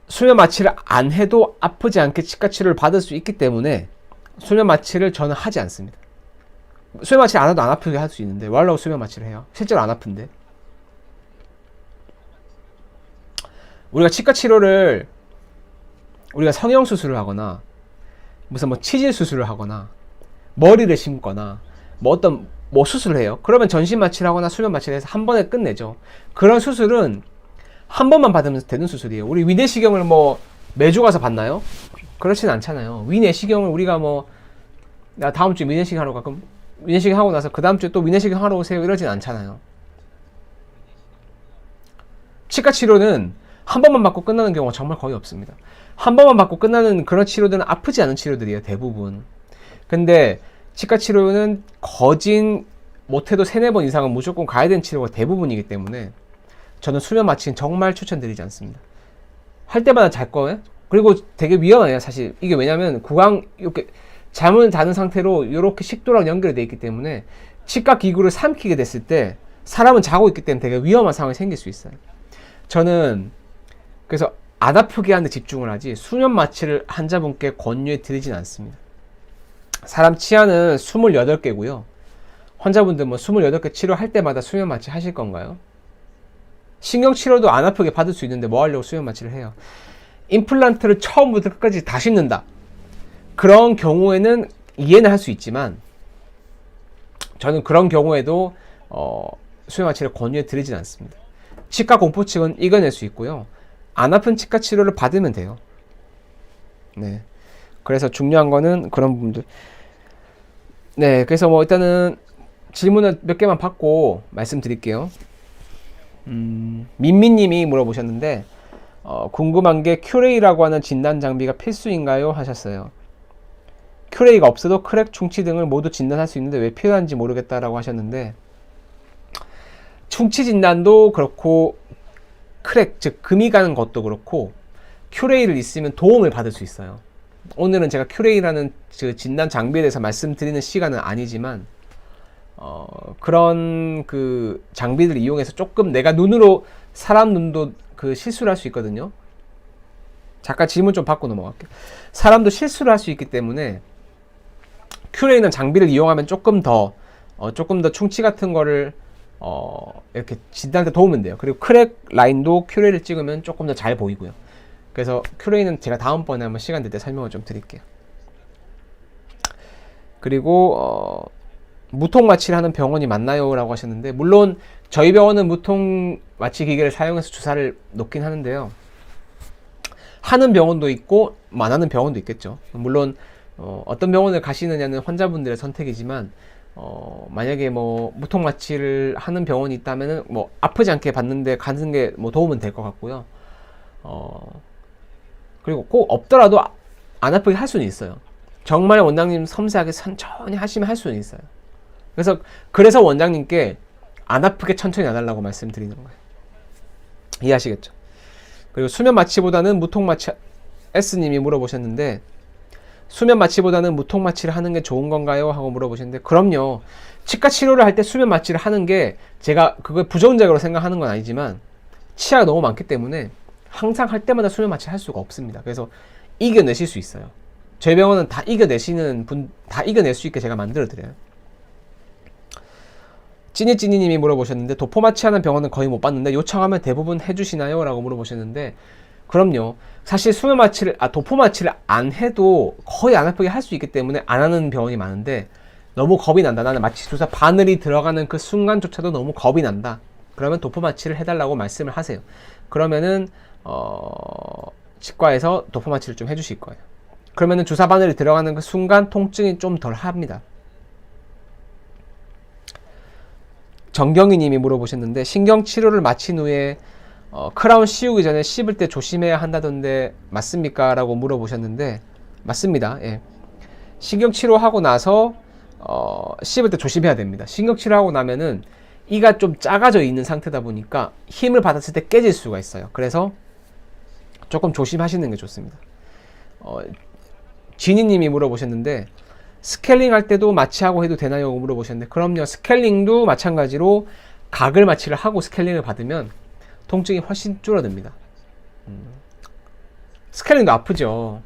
수면 마취를 안 해도 아프지 않게 치과 치료를 받을 수 있기 때문에 수면 마취를 저는 하지 않습니다. 수면 마취 안 해도 안 아프게 할 수 있는데 왜 하려고 수면 마취를 해요? 실제로 안 아픈데. 우리가 치과 치료를, 우리가 성형 수술을 하거나 무슨 뭐 치질 수술을 하거나 머리를 심거나 뭐 어떤 뭐 수술을 해요. 그러면 전신 마취를 하거나 수면 마취를 해서 한 번에 끝내죠. 그런 수술은 한 번만 받으면 되는 수술이에요. 우리 위내시경을 뭐 매주 가서 받나요? 그렇진 않잖아요. 위내시경을 우리가 뭐 나 다음 주에 위내시경 하러 가, 그럼 위내시경 하고 나서 그 다음 주에 또 위내시경 하러 오세요, 이러진 않잖아요. 치과 치료는 한 번만 받고 끝나는 경우가 정말 거의 없습니다. 한 번만 받고 끝나는 그런 치료들은 아프지 않은 치료들이에요, 대부분. 근데 치과 치료는 거진 못해도 3-4번 이상은 무조건 가야 되는 치료가 대부분이기 때문에 저는 수면 마취는 정말 추천드리지 않습니다. 할 때마다 잘 거예요. 그리고 되게 위험해요, 사실. 이게 왜냐면 이렇게 잠을 자는 상태로 이렇게 식도랑 연결이 되어 있기 때문에 치과 기구를 삼키게 됐을 때 사람은 자고 있기 때문에 되게 위험한 상황이 생길 수 있어요. 저는 그래서 안 아프게 하는 데 집중을 하지 수면 마취를 환자분께 권유해 드리진 않습니다. 사람 치아는 28개고요. 환자분들 뭐 28개 치료할 때마다 수면 마취 하실 건가요? 신경 치료도 안 아프게 받을 수 있는데 뭐 하려고 수면 마취를 해요? 임플란트를 처음부터 끝까지 다 심는다. 그런 경우에는 이해는 할 수 있지만 저는 그런 경우에도 수면 마취를 권유해 드리진 않습니다. 치과 공포증은 이겨낼 수 있고요. 안 아픈 치과 치료를 받으면 돼요. 네. 그래서 중요한 거는 그런 부분들. 네. 그래서 뭐 일단은 질문을 몇 개만 받고 말씀드릴게요. 민미님이 물어보셨는데 궁금한 게 큐레이라고 하는 진단 장비가 필수인가요? 하셨어요. 큐레이가 없어도 크랙, 충치 등을 모두 진단할 수 있는데 왜 필요한지 모르겠다라고 하셨는데 충치 진단도 그렇고 크랙, 즉 금이 가는 것도 그렇고 큐레이를 있으면 도움을 받을 수 있어요. 오늘은 제가 큐레이라는 그 진단 장비에 대해서 말씀드리는 시간은 아니지만 그런 그 장비들을 이용해서 조금 내가 눈으로 사람 눈도 그 실수를 할 수 있거든요. 잠깐 질문 좀 받고 넘어갈게요. 사람도 실수를 할 수 있기 때문에 큐레이는 장비를 이용하면 조금 더 충치 같은 거를 이렇게 진단할 때 도우면 돼요. 그리고 크랙 라인도 큐레이를 찍으면 조금 더 잘 보이고요. 그래서 큐레이는 제가 다음번에 한번 시간 될 때 설명을 좀 드릴게요. 그리고 무통 마취를 하는 병원이 맞나요? 라고 하셨는데 물론 저희 병원은 무통 마취 기계를 사용해서 주사를 놓긴 하는데요. 하는 병원도 있고 안 하는 병원도 있겠죠. 물론 어떤 병원을 가시느냐는 환자분들의 선택이지만 만약에 뭐 무통 마취를 하는 병원이 있다면은 뭐 아프지 않게 받는데 가는 게 뭐 도움은 될 것 같고요. 그리고 꼭 없더라도 안 아프게 할 수는 있어요. 정말 원장님 섬세하게 천천히 하시면 할 수는 있어요. 그래서 원장님께 안 아프게 천천히 안 하려고 말씀드리는 거예요. 이해하시겠죠? 그리고 수면 마취보다는 무통 마취 S님이 물어보셨는데 수면 마취보다는 무통 마취를 하는 게 좋은 건가요? 하고 물어보셨는데 그럼요. 치과 치료를 할 때 수면 마취를 하는 게 제가 그걸 부정적으로 생각하는 건 아니지만 치아가 너무 많기 때문에 항상 할 때마다 수면 마취를 할 수가 없습니다. 그래서 이겨내실 수 있어요. 저희 병원은 다 이겨낼 수 있게 제가 만들어 드려요. 찌니찌니님이 물어보셨는데 도포 마취하는 병원은 거의 못 봤는데 요청하면 대부분 해주시나요? 라고 물어보셨는데 그럼요. 사실 수면 마취를 도포 마취를 안 해도 거의 안 아프게 할 수 있기 때문에 안 하는 병원이 많은데 너무 겁이 난다. 나는 마취 주사 바늘이 들어가는 그 순간조차도 너무 겁이 난다. 그러면 도포 마취를 해달라고 말씀을 하세요. 그러면은 치과에서 도포 마취를 좀 해주실 거예요. 그러면은 주사 바늘이 들어가는 그 순간 통증이 좀 덜 합니다. 정경희 님이 물어보셨는데 신경치료를 마친 후에 크라운 씌우기 전에 씹을 때 조심해야 한다던데 맞습니까? 라고 물어보셨는데 맞습니다. 예. 신경치료하고 나서 씹을 때 조심해야 됩니다. 신경치료하고 나면은 이가 좀 작아져 있는 상태다 보니까 힘을 받았을 때 깨질 수가 있어요. 그래서 조금 조심하시는 게 좋습니다. 지니님이 물어보셨는데 스케일링 할 때도 마취하고 해도 되나요? 물어보셨는데 그럼요. 스케일링도 마찬가지로 각을 마취를 하고 스케일링을 받으면 통증이 훨씬 줄어듭니다. 스케일링도 아프죠.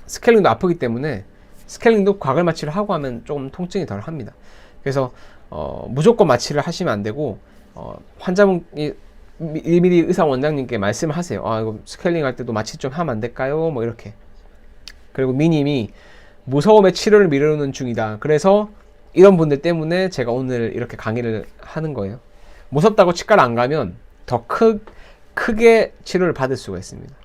스케일링도 아프기 때문에 스케일링도 각을 마취를 하고 하면 조금 통증이 덜 합니다. 그래서 무조건 마취를 하시면 안 되고 환자분이 미리 의사 원장님께 말씀을 하세요. 이거 스케일링 할 때도 마취 좀 하면 안 될까요? 뭐 이렇게. 그리고 미님이 무서움의 치료를 미루는 중이다. 그래서 이런 분들 때문에 제가 오늘 이렇게 강의를 하는 거예요. 무섭다고 치과를 안 가면 더 크게 치료를 받을 수가 있습니다.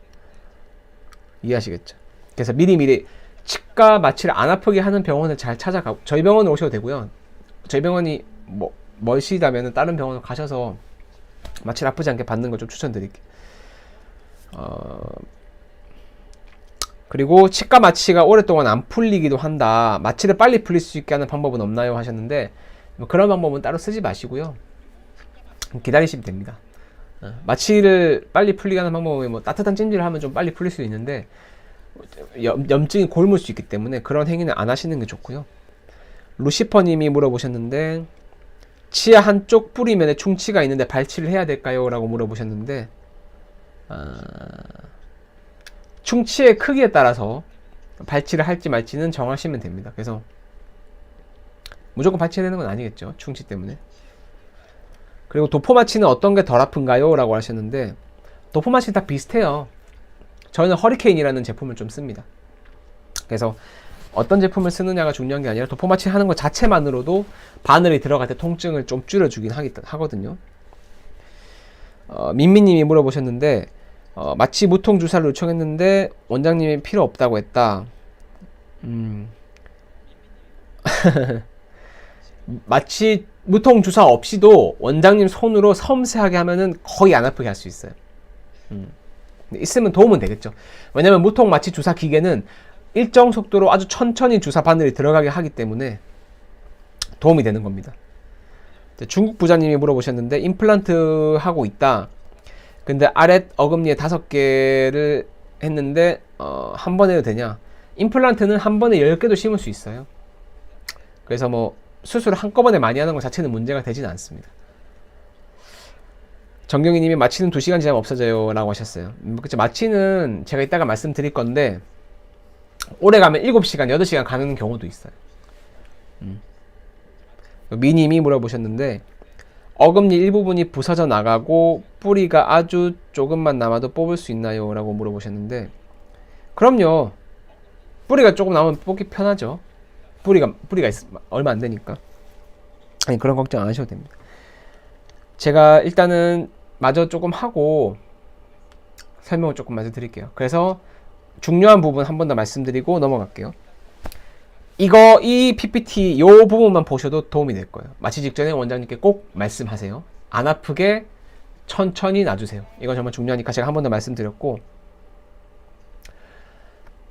이해하시겠죠? 그래서 미리 치과 마취를 안 아프게 하는 병원을 잘 찾아가고 저희 병원에 오셔도 되고요. 저희 병원이 뭐 멀시다면 다른 병원을 가셔서 마취를 아프지 않게 받는 걸 좀 추천드릴게요. 그리고 치과 마취가 오랫동안 안 풀리기도 한다. 마취를 빨리 풀릴 수 있게 하는 방법은 없나요? 하셨는데 그런 방법은 따로 쓰지 마시고요. 기다리시면 됩니다. 마취를 빨리 풀리게 하는 방법은 뭐 따뜻한 찜질을 하면 좀 빨리 풀릴 수 있는데 염증이 곪을 수 있기 때문에 그런 행위는 안 하시는 게 좋고요. 루시퍼님이 물어보셨는데 치아 한쪽 뿌리면에 충치가 있는데 발치를 해야 될까요? 라고 물어보셨는데 충치의 크기에 따라서 발치를 할지 말지는 정하시면 됩니다. 그래서 무조건 발치해야 되는 건 아니겠죠. 충치 때문에. 그리고 도포마취는 어떤 게 덜 아픈가요? 라고 하셨는데 도포마취는 다 비슷해요. 저는 허리케인이라는 제품을 좀 씁니다. 그래서 어떤 제품을 쓰느냐가 중요한 게 아니라 도포마취 하는 것 자체만으로도 바늘이 들어갈 때 통증을 좀 줄여주긴 하거든요. 민미님이 물어보셨는데 마취 무통 주사를 요청했는데 원장님이 필요 없다고 했다. 마취 무통 주사 없이도 원장님 손으로 섬세하게 하면은 거의 안 아프게 할 수 있어요. 있으면 도움은 되겠죠. 왜냐면 무통 마취 주사 기계는 일정 속도로 아주 천천히 주사 바늘이 들어가게 하기 때문에 도움이 되는 겁니다. 중국 부자님이 물어보셨는데 임플란트 하고 있다. 근데 아랫 어금니에 5개를 했는데 한 번에 해도 되냐? 임플란트는 한 번에 10개도 심을 수 있어요. 그래서 뭐 수술을 한꺼번에 많이 하는 것 자체는 문제가 되지는 않습니다. 정경희님이 마취는 2시간 지나면 없어져요 라고 하셨어요. 그쵸, 마취는 제가 이따가 말씀드릴 건데 오래 가면 7시간, 8시간 가는 경우도 있어요. 미님이 물어보셨는데 어금니 일부분이 부서져 나가고 뿌리가 아주 조금만 남아도 뽑을 수 있나요? 라고 물어보셨는데 그럼요. 뿌리가 조금 남으면 뽑기 편하죠. 뿌리가 얼마 안 되니까. 아니, 그런 걱정 안 하셔도 됩니다. 제가 일단은 마저 조금 하고 설명을 조금 마저 드릴게요. 그래서 중요한 부분 한 번 더 말씀드리고 넘어갈게요. 이 PPT 요 부분만 보셔도 도움이 될 거예요. 마취 직전에 원장님께 꼭 말씀하세요. 안 아프게 천천히 놔주세요. 이건 정말 중요하니까 제가 한 번 더 말씀드렸고,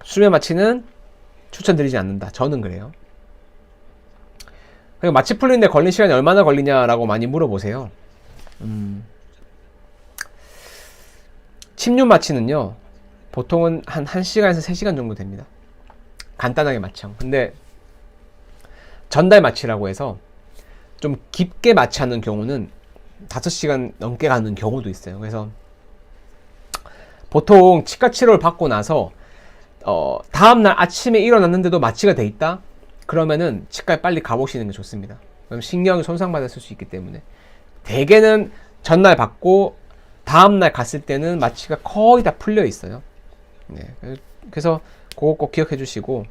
수면 마취는 추천드리지 않는다. 저는 그래요. 그리고 마취 풀리는데 걸린 시간이 얼마나 걸리냐라고 많이 물어보세요. 침륜 마취는요 보통은 한 1시간에서 3시간 정도 됩니다. 간단하게 마취하고. 근데 전달 마취라고 해서 좀 깊게 마취하는 경우는 5시간 넘게 가는 경우도 있어요. 그래서 보통 치과 치료를 받고 나서 다음날 아침에 일어났는데도 마취가 돼 있다? 그러면은 치과에 빨리 가보시는 게 좋습니다. 그럼 신경이 손상받았을 수 있기 때문에. 대개는 전날 받고 다음날 갔을 때는 마취가 거의 다 풀려 있어요. 네, 그래서 그거 꼭 기억해 주시고,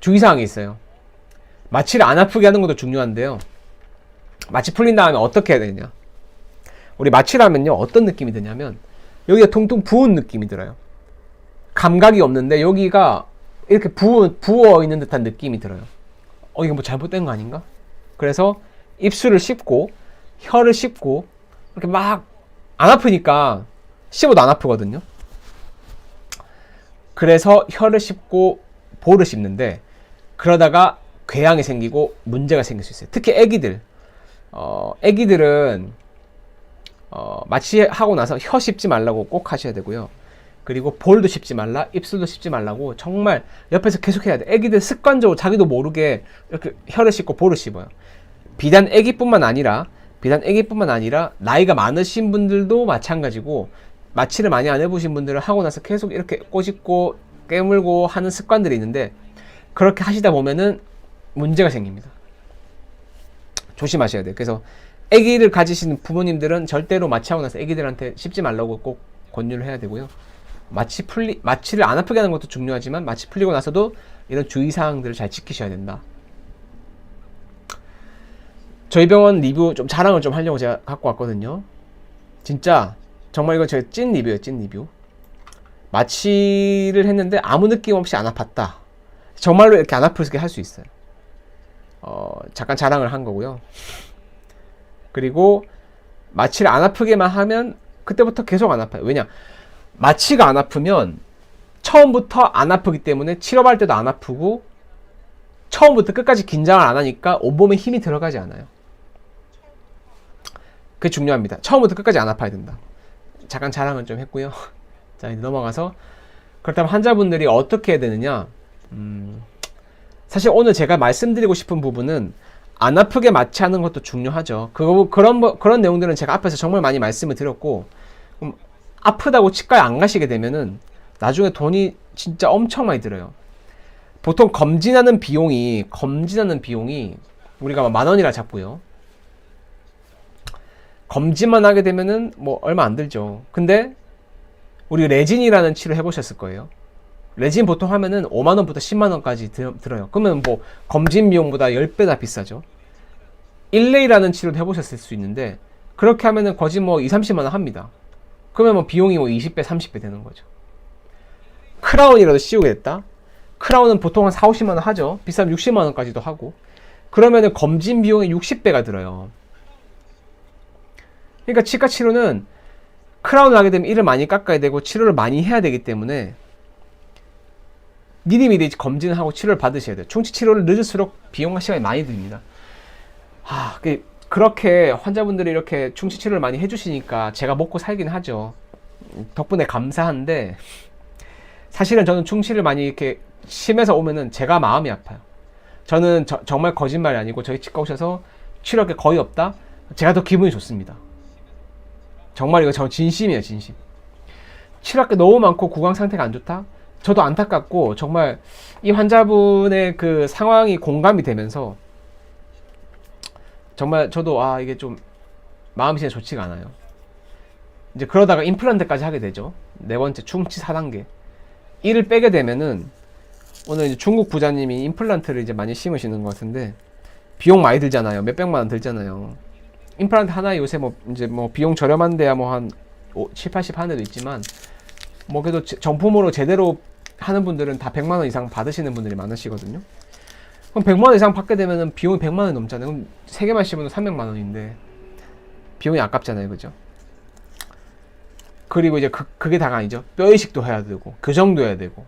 주의사항이 있어요. 마취를 안 아프게 하는 것도 중요한데요. 마취 풀린 다음에 어떻게 해야 되냐. 우리 마취를 하면요 어떤 느낌이 드냐면 여기가 퉁퉁 부은 느낌이 들어요. 감각이 없는데 여기가 이렇게 부어 있는 듯한 느낌이 들어요. 이거 뭐 잘못된 거 아닌가? 그래서 입술을 씹고 혀를 씹고 이렇게 막 안 아프니까 씹어도 안 아프거든요. 그래서 혀를 씹고 볼을 씹는데 그러다가 궤양이 생기고 문제가 생길 수 있어요. 특히 애기들은 마취하고 나서 혀 씹지 말라고 꼭 하셔야 되고요. 그리고 볼도 씹지 말라, 입술도 씹지 말라고 정말 옆에서 계속 해야 돼. 애기들 습관적으로 자기도 모르게 이렇게 혀를 씹고 볼을 씹어요. 비단 애기뿐만 아니라 나이가 많으신 분들도 마찬가지고, 마취를 많이 안 해보신 분들은 하고 나서 계속 이렇게 꼬집고 깨물고 하는 습관들이 있는데 그렇게 하시다 보면은 문제가 생깁니다. 조심하셔야 돼요. 그래서 아기를 가지신 부모님들은 절대로 마취하고 나서 아기들한테 씹지 말라고 꼭 권유를 해야 되고요. 마취를 안 아프게 하는 것도 중요하지만 마취 풀리고 나서도 이런 주의사항들을 잘 지키셔야 된다. 저희 병원 리뷰 좀 자랑을 좀 하려고 제가 갖고 왔거든요. 진짜 정말 이거 제 찐 리뷰예요. 찐 리뷰. 마취를 했는데 아무 느낌 없이 안 아팠다. 정말로 이렇게 안 아프게 할 수 있어요. 잠깐 자랑을 한 거고요. 그리고 마취를 안 아프게만 하면 그때부터 계속 안 아파요. 왜냐? 마취가 안 아프면 처음부터 안 아프기 때문에 치료받을 때도 안 아프고, 처음부터 끝까지 긴장을 안 하니까 온몸에 힘이 들어가지 않아요. 그게 중요합니다. 처음부터 끝까지 안 아파야 된다. 잠깐 자랑을 좀 했고요. 자, 이제 넘어가서 그렇다면 환자분들이 어떻게 해야 되느냐? 사실 오늘 제가 말씀드리고 싶은 부분은 안 아프게 마취하는 것도 중요하죠. 그런 내용들은 제가 앞에서 정말 많이 말씀을 드렸고, 아프다고 치과에 안 가시게 되면은 나중에 돈이 진짜 엄청 많이 들어요. 보통 검진하는 비용이 우리가 10,000원이라 잡고요. 검진만 하게 되면은 뭐 얼마 안 들죠. 근데 우리 레진이라는 치료 해보셨을 거예요. 레진 보통 하면은 5만원부터 10만원까지 들어요. 그러면 뭐 검진 비용보다 10배 다 비싸죠. 일레이라는 치료도 해보셨을 수 있는데, 그렇게 하면은 거진 뭐 2-30만원 합니다. 그러면 뭐 비용이 뭐 20배, 30배 되는 거죠. 크라운이라도 씌우게 됐다? 크라운은 보통 한 4-50만원 하죠. 비싸면 60만원까지도 하고. 그러면은 검진 비용이 60배가 들어요. 그러니까 치과 치료는 크라운을 하게 되면 이를 많이 깎아야 되고 치료를 많이 해야 되기 때문에 미리미리 검진을 하고 치료를 받으셔야 돼요. 충치 치료를 늦을수록 비용과 시간이 많이 듭니다. 그렇게 환자분들이 이렇게 충치 치료를 많이 해주시니까 제가 먹고 살긴 하죠. 덕분에 감사한데, 사실은 저는 충치를 많이 이렇게 심해서 오면은 제가 마음이 아파요. 저는 정말 거짓말이 아니고 저희 치과 오셔서 치료할 게 거의 없다? 제가 더 기분이 좋습니다. 정말 이거 저 진심이에요, 진심. 치료할 게 너무 많고 구강 상태가 안 좋다? 저도 안타깝고, 정말 이 환자분의 그 상황이 공감이 되면서 정말 저도 이게 좀 마음이 진짜 좋지가 않아요. 이제 그러다가 임플란트까지 하게 되죠. 네 번째 충치 4단계. 이를 빼게 되면은, 오늘 이제 중국 부자님이 임플란트를 이제 많이 심으시는 것 같은데 비용 많이 들잖아요. 몇백만원 들잖아요. 임플란트 하나에 요새 이제 비용 저렴한 데야 한 7-80 하는 데도 있지만, 그래도 정품으로 제대로 하는 분들은 다 100만원 이상 받으시는 분들이 많으시거든요. 그럼 100만원 이상 받게 되면은 비용이 100만원이 넘잖아요. 그럼 3개만 씹으면 300만원인데 비용이 아깝잖아요. 그죠? 그리고 이제 그게 다가 아니죠. 뼈 이식도 해야 되고 교정도 해야 되고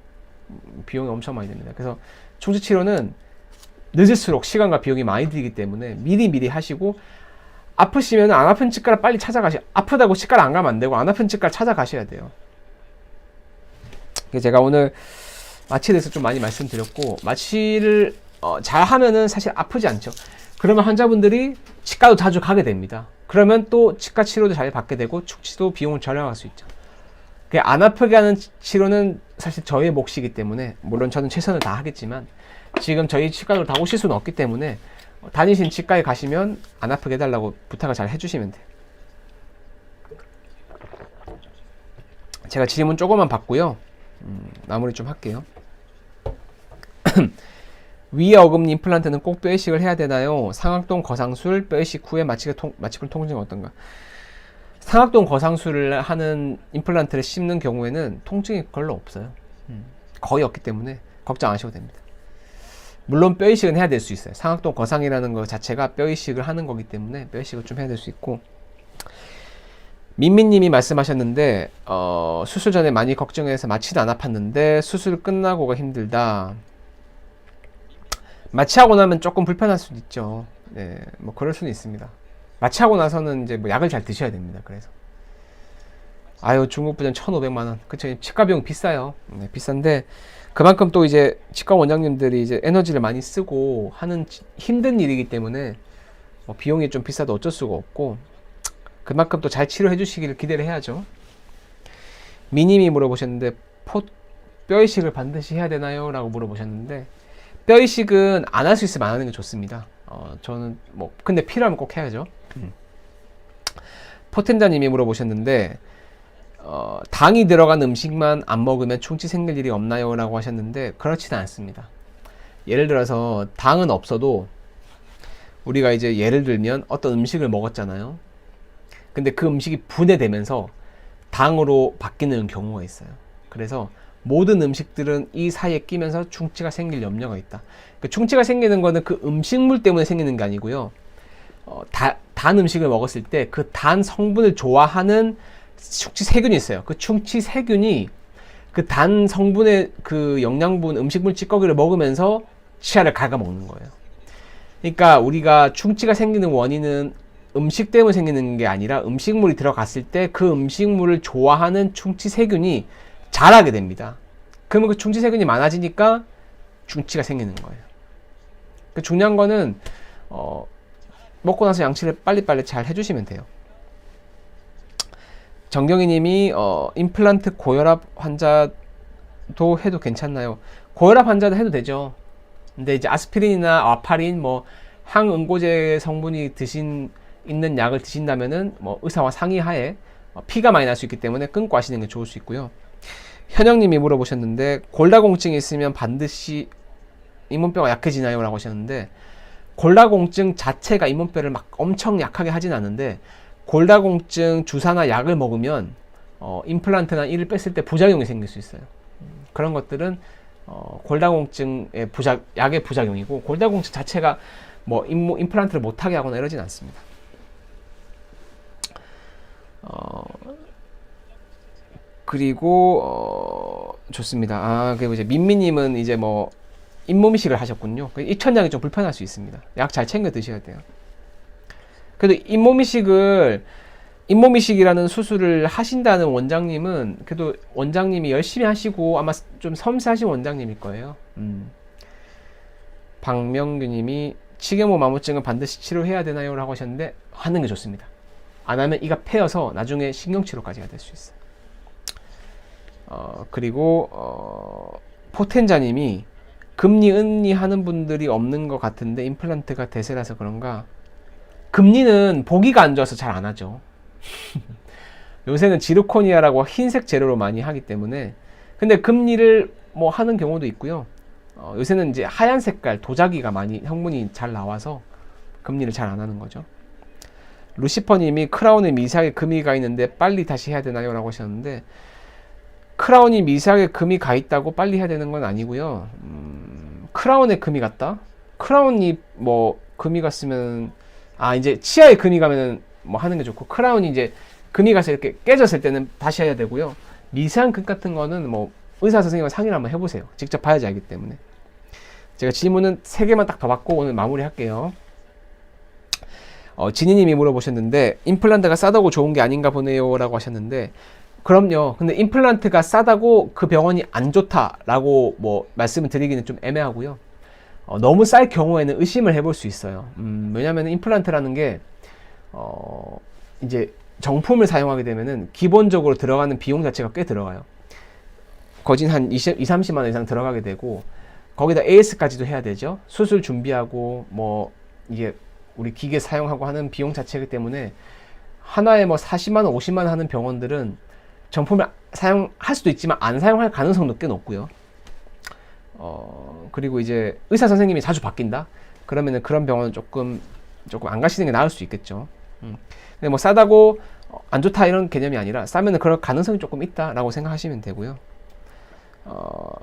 비용이 엄청 많이 됩니다. 그래서 충치 치료는 늦을수록 시간과 비용이 많이 들기 때문에 미리 하시고, 아프시면 안 아픈 치과를 빨리 아프다고 치과를 안 가면 안 되고 안 아픈 치과를 찾아가셔야 돼요. 제가 오늘 마취에 대해서 좀 많이 말씀드렸고, 마취를 잘 하면은 사실 아프지 않죠. 그러면 환자분들이 치과도 자주 가게 됩니다. 그러면 또 치과 치료도 잘 받게 되고 충치도 비용을 절약할 수 있죠. 안 아프게 하는 치료는 사실 저의 몫이기 때문에, 물론 저는 최선을 다하겠지만 지금 저희 치과를 다 오실 수는 없기 때문에 다니신 치과에 가시면 안 아프게 해달라고 부탁을 잘 해주시면 돼요. 제가 질문 조금만 받고요. 마무리 좀 할게요. 위에 어금니 임플란트는 꼭 뼈이식을 해야 되나요? 상악동 거상술 뼈이식 후에 마취풀 통증은 어떤가? 상악동 거상술을 하는 임플란트를 심는 경우에는 통증이 별로 없어요. 거의 없기 때문에 걱정 안 하셔도 됩니다. 물론 뼈이식은 해야 될 수 있어요. 상악동 거상이라는 것 자체가 뼈이식을 하는 거기 때문에 뼈이식을 좀 해야 될 수 있고, 민민님이 말씀하셨는데 수술 전에 많이 걱정해서 마취도 안 아팠는데 수술 끝나고가 힘들다. 마취하고 나면 조금 불편할 수도 있죠. 네, 그럴 수는 있습니다. 마취하고 나서는 이제 약을 잘 드셔야 됩니다. 그래서 중국 부전 1,500만원. 그쵸, 치과 비용 비싸요. 네, 비싼데 그만큼 또 이제 치과 원장님들이 이제 에너지를 많이 쓰고 하는 힘든 일이기 때문에 비용이 좀 비싸도 어쩔 수가 없고, 그만큼 또 잘 치료해 주시기를 기대를 해야죠. 미님이 물어보셨는데 뼈이식을 반드시 해야 되나요? 라고 물어보셨는데, 뼈이식은 안 할 수 있으면 안 하는 게 좋습니다. 저는 근데 필요하면 꼭 해야죠. 포텐자님이 물어보셨는데 당이 들어간 음식만 안 먹으면 충치 생길 일이 없나요? 라고 하셨는데, 그렇지는 않습니다. 예를 들어서 당은 없어도 우리가 이제 예를 들면 어떤 음식을 먹었잖아요. 근데 그 음식이 분해되면서 당으로 바뀌는 경우가 있어요. 그래서 모든 음식들은 이 사이에 끼면서 충치가 생길 염려가 있다. 그 충치가 생기는 거는 그 음식물 때문에 생기는 게 아니고요. 단 음식을 먹었을 때 그 단 성분을 좋아하는 충치 세균이 있어요. 그 충치 세균이 그 단 성분의 그 영양분 음식물 찌꺼기를 먹으면서 치아를 갉아먹는 거예요. 그러니까 우리가 충치가 생기는 원인은 음식 때문에 생기는 게 아니라 음식물이 들어갔을 때 그 음식물을 좋아하는 충치 세균이 자라게 됩니다. 그러면 그 충치 세균이 많아지니까 충치가 생기는 거예요. 그 중요한 거는 먹고 나서 양치를 빨리빨리 잘 해주시면 돼요. 정경희 님이 임플란트 고혈압 환자도 해도 괜찮나요? 고혈압 환자도 해도 되죠. 근데 이제 아스피린이나 아파린 뭐 항응고제 성분이 있는 약을 드신다면은 뭐 의사와 상의하에 피가 많이 날 수 있기 때문에 끊고 하시는 게 좋을 수 있고요. 현영님이 물어보셨는데 골다공증이 있으면 반드시 잇몸뼈가 약해지나요? 라고 하셨는데 골다공증 자체가 잇몸뼈를 막 엄청 약하게 하진 않는데 골다공증 주사나 약을 먹으면 임플란트나 이를 뺐을 때 부작용이 생길 수 있어요. 그런 것들은 골다공증의 약의 부작용이고 골다공증 자체가 뭐 임플란트를 못하게 하거나 이러진 않습니다. 그리고 좋습니다. 그리고 이제 민미님은 이제 뭐 잇몸 이식을 하셨군요. 입천장이 좀 불편할 수 있습니다. 약 잘 챙겨 드셔야 돼요. 그래도 잇몸 이식이라는 수술을 하신다는 원장님은 그래도 원장님이 열심히 하시고 아마 좀 섬세하신 원장님일 거예요. 박명규님이 치경모 마모증은 반드시 치료해야 되나요? 라고 하셨는데 하는 게 좋습니다. 안 하면 이가 패여서 나중에 신경치료까지가 될 수 있어요. 그리고 포텐자님이 금리 은리 하는 분들이 없는 것 같은데 임플란트가 대세라서 그런가? 금리는 보기가 안 좋아서 잘 안 하죠. 요새는 지르코니아라고 흰색 재료로 많이 하기 때문에. 근데 금리를 뭐 하는 경우도 있고요. 요새는 이제 하얀 색깔 도자기가 많이 성분이 잘 나와서 금리를 잘 안 하는 거죠. 루시퍼님이 크라운에 미세하게 금이 가 있는데 빨리 다시 해야 되나요? 라고 하셨는데 크라운이 미세하게 금이 가 있다고 빨리 해야 되는 건 아니고요. 크라운에 금이 갔다? 크라운이 뭐 금이 갔으면 이제 치아에 금이 가면은 뭐 하는 게 좋고 크라운이 이제 금이 가서 이렇게 깨졌을 때는 다시 해야 되고요. 미세한 금 같은 거는 뭐 의사 선생님과 상의를 한번 해보세요. 직접 봐야지 알기 때문에. 제가 질문은 3개만 딱 더 받고 오늘 마무리 할게요. 진희님이 물어보셨는데 임플란트가 싸다고 좋은 게 아닌가 보네요 라고 하셨는데 그럼요. 근데 임플란트가 싸다고 그 병원이 안 좋다라고 뭐 말씀을 드리기는 좀 애매하고요. 너무 쌀 경우에는 의심을 해볼 수 있어요. 왜냐하면 임플란트라는 게 이제 정품을 사용하게 되면은 기본적으로 들어가는 비용 자체가 꽤 들어가요. 거진 한 30만 원 이상 들어가게 되고 거기다 AS까지도 해야 되죠. 수술 준비하고 뭐 이게 우리 기계 사용하고 하는 비용 자체이기 때문에 하나에 뭐 40만 원, 50만 원 하는 병원들은 정품을 사용할 수도 있지만 안 사용할 가능성도 꽤 높고요. 그리고 이제 의사 선생님이 자주 바뀐다? 그러면은 그런 병원은 조금 안 가시는 게 나을 수 있겠죠. 근데 뭐 싸다고 안 좋다 이런 개념이 아니라 싸면은 그럴 가능성이 조금 있다라고 생각하시면 되고요.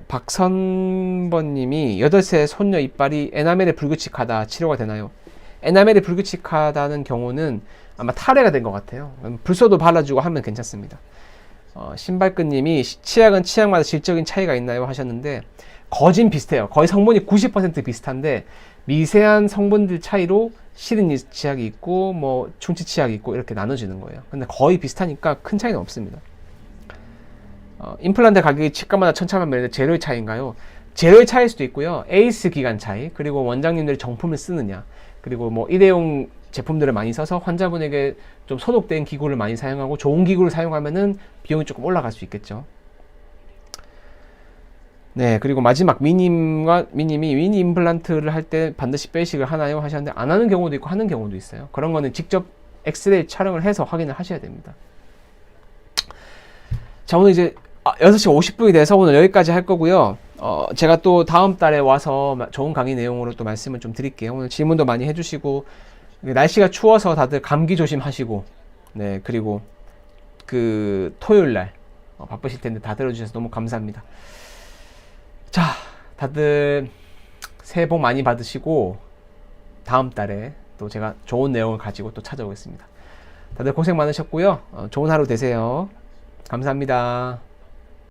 박선번님이 8세 손녀 이빨이 에나멜에 불규칙하다 치료가 되나요? 에나멜이 불규칙하다는 경우는 아마 탈해가 된 것 같아요. 불소도 발라주고 하면 괜찮습니다. 신발끈님이 치약은 치약마다 질적인 차이가 있나요? 하셨는데 거진 비슷해요. 거의 성분이 90% 비슷한데 미세한 성분들 차이로 시린 치약이 있고 뭐 충치 치약이 있고 이렇게 나눠지는 거예요. 근데 거의 비슷하니까 큰 차이는 없습니다. 임플란트 가격이 치과마다 천차만별인데 재료의 차이인가요? 재료의 차이일 수도 있고요. 에이스 기간 차이, 그리고 원장님들이 정품을 쓰느냐, 그리고 뭐 일회용 제품들을 많이 써서 환자분에게 좀 소독된 기구를 많이 사용하고 좋은 기구를 사용하면은 비용이 조금 올라갈 수 있겠죠. 네, 그리고 마지막 미님이 위니 임플란트를 할 때 반드시 빼식을 하나요? 하셨는데 안 하는 경우도 있고 하는 경우도 있어요. 그런 거는 직접 엑스레이 촬영을 해서 확인을 하셔야 됩니다. 자, 오늘 이제 6시 50분이 돼서 오늘 여기까지 할 거고요. 제가 또 다음 달에 와서 좋은 강의 내용으로 또 말씀을 좀 드릴게요. 오늘 질문도 많이 해주시고 날씨가 추워서 다들 감기 조심하시고, 네, 그리고 그 토요일 날 바쁘실 텐데 다 들어주셔서 너무 감사합니다. 자, 다들 새해 복 많이 받으시고 다음 달에 또 제가 좋은 내용을 가지고 또 찾아오겠습니다. 다들 고생 많으셨고요. 좋은 하루 되세요. 감사합니다.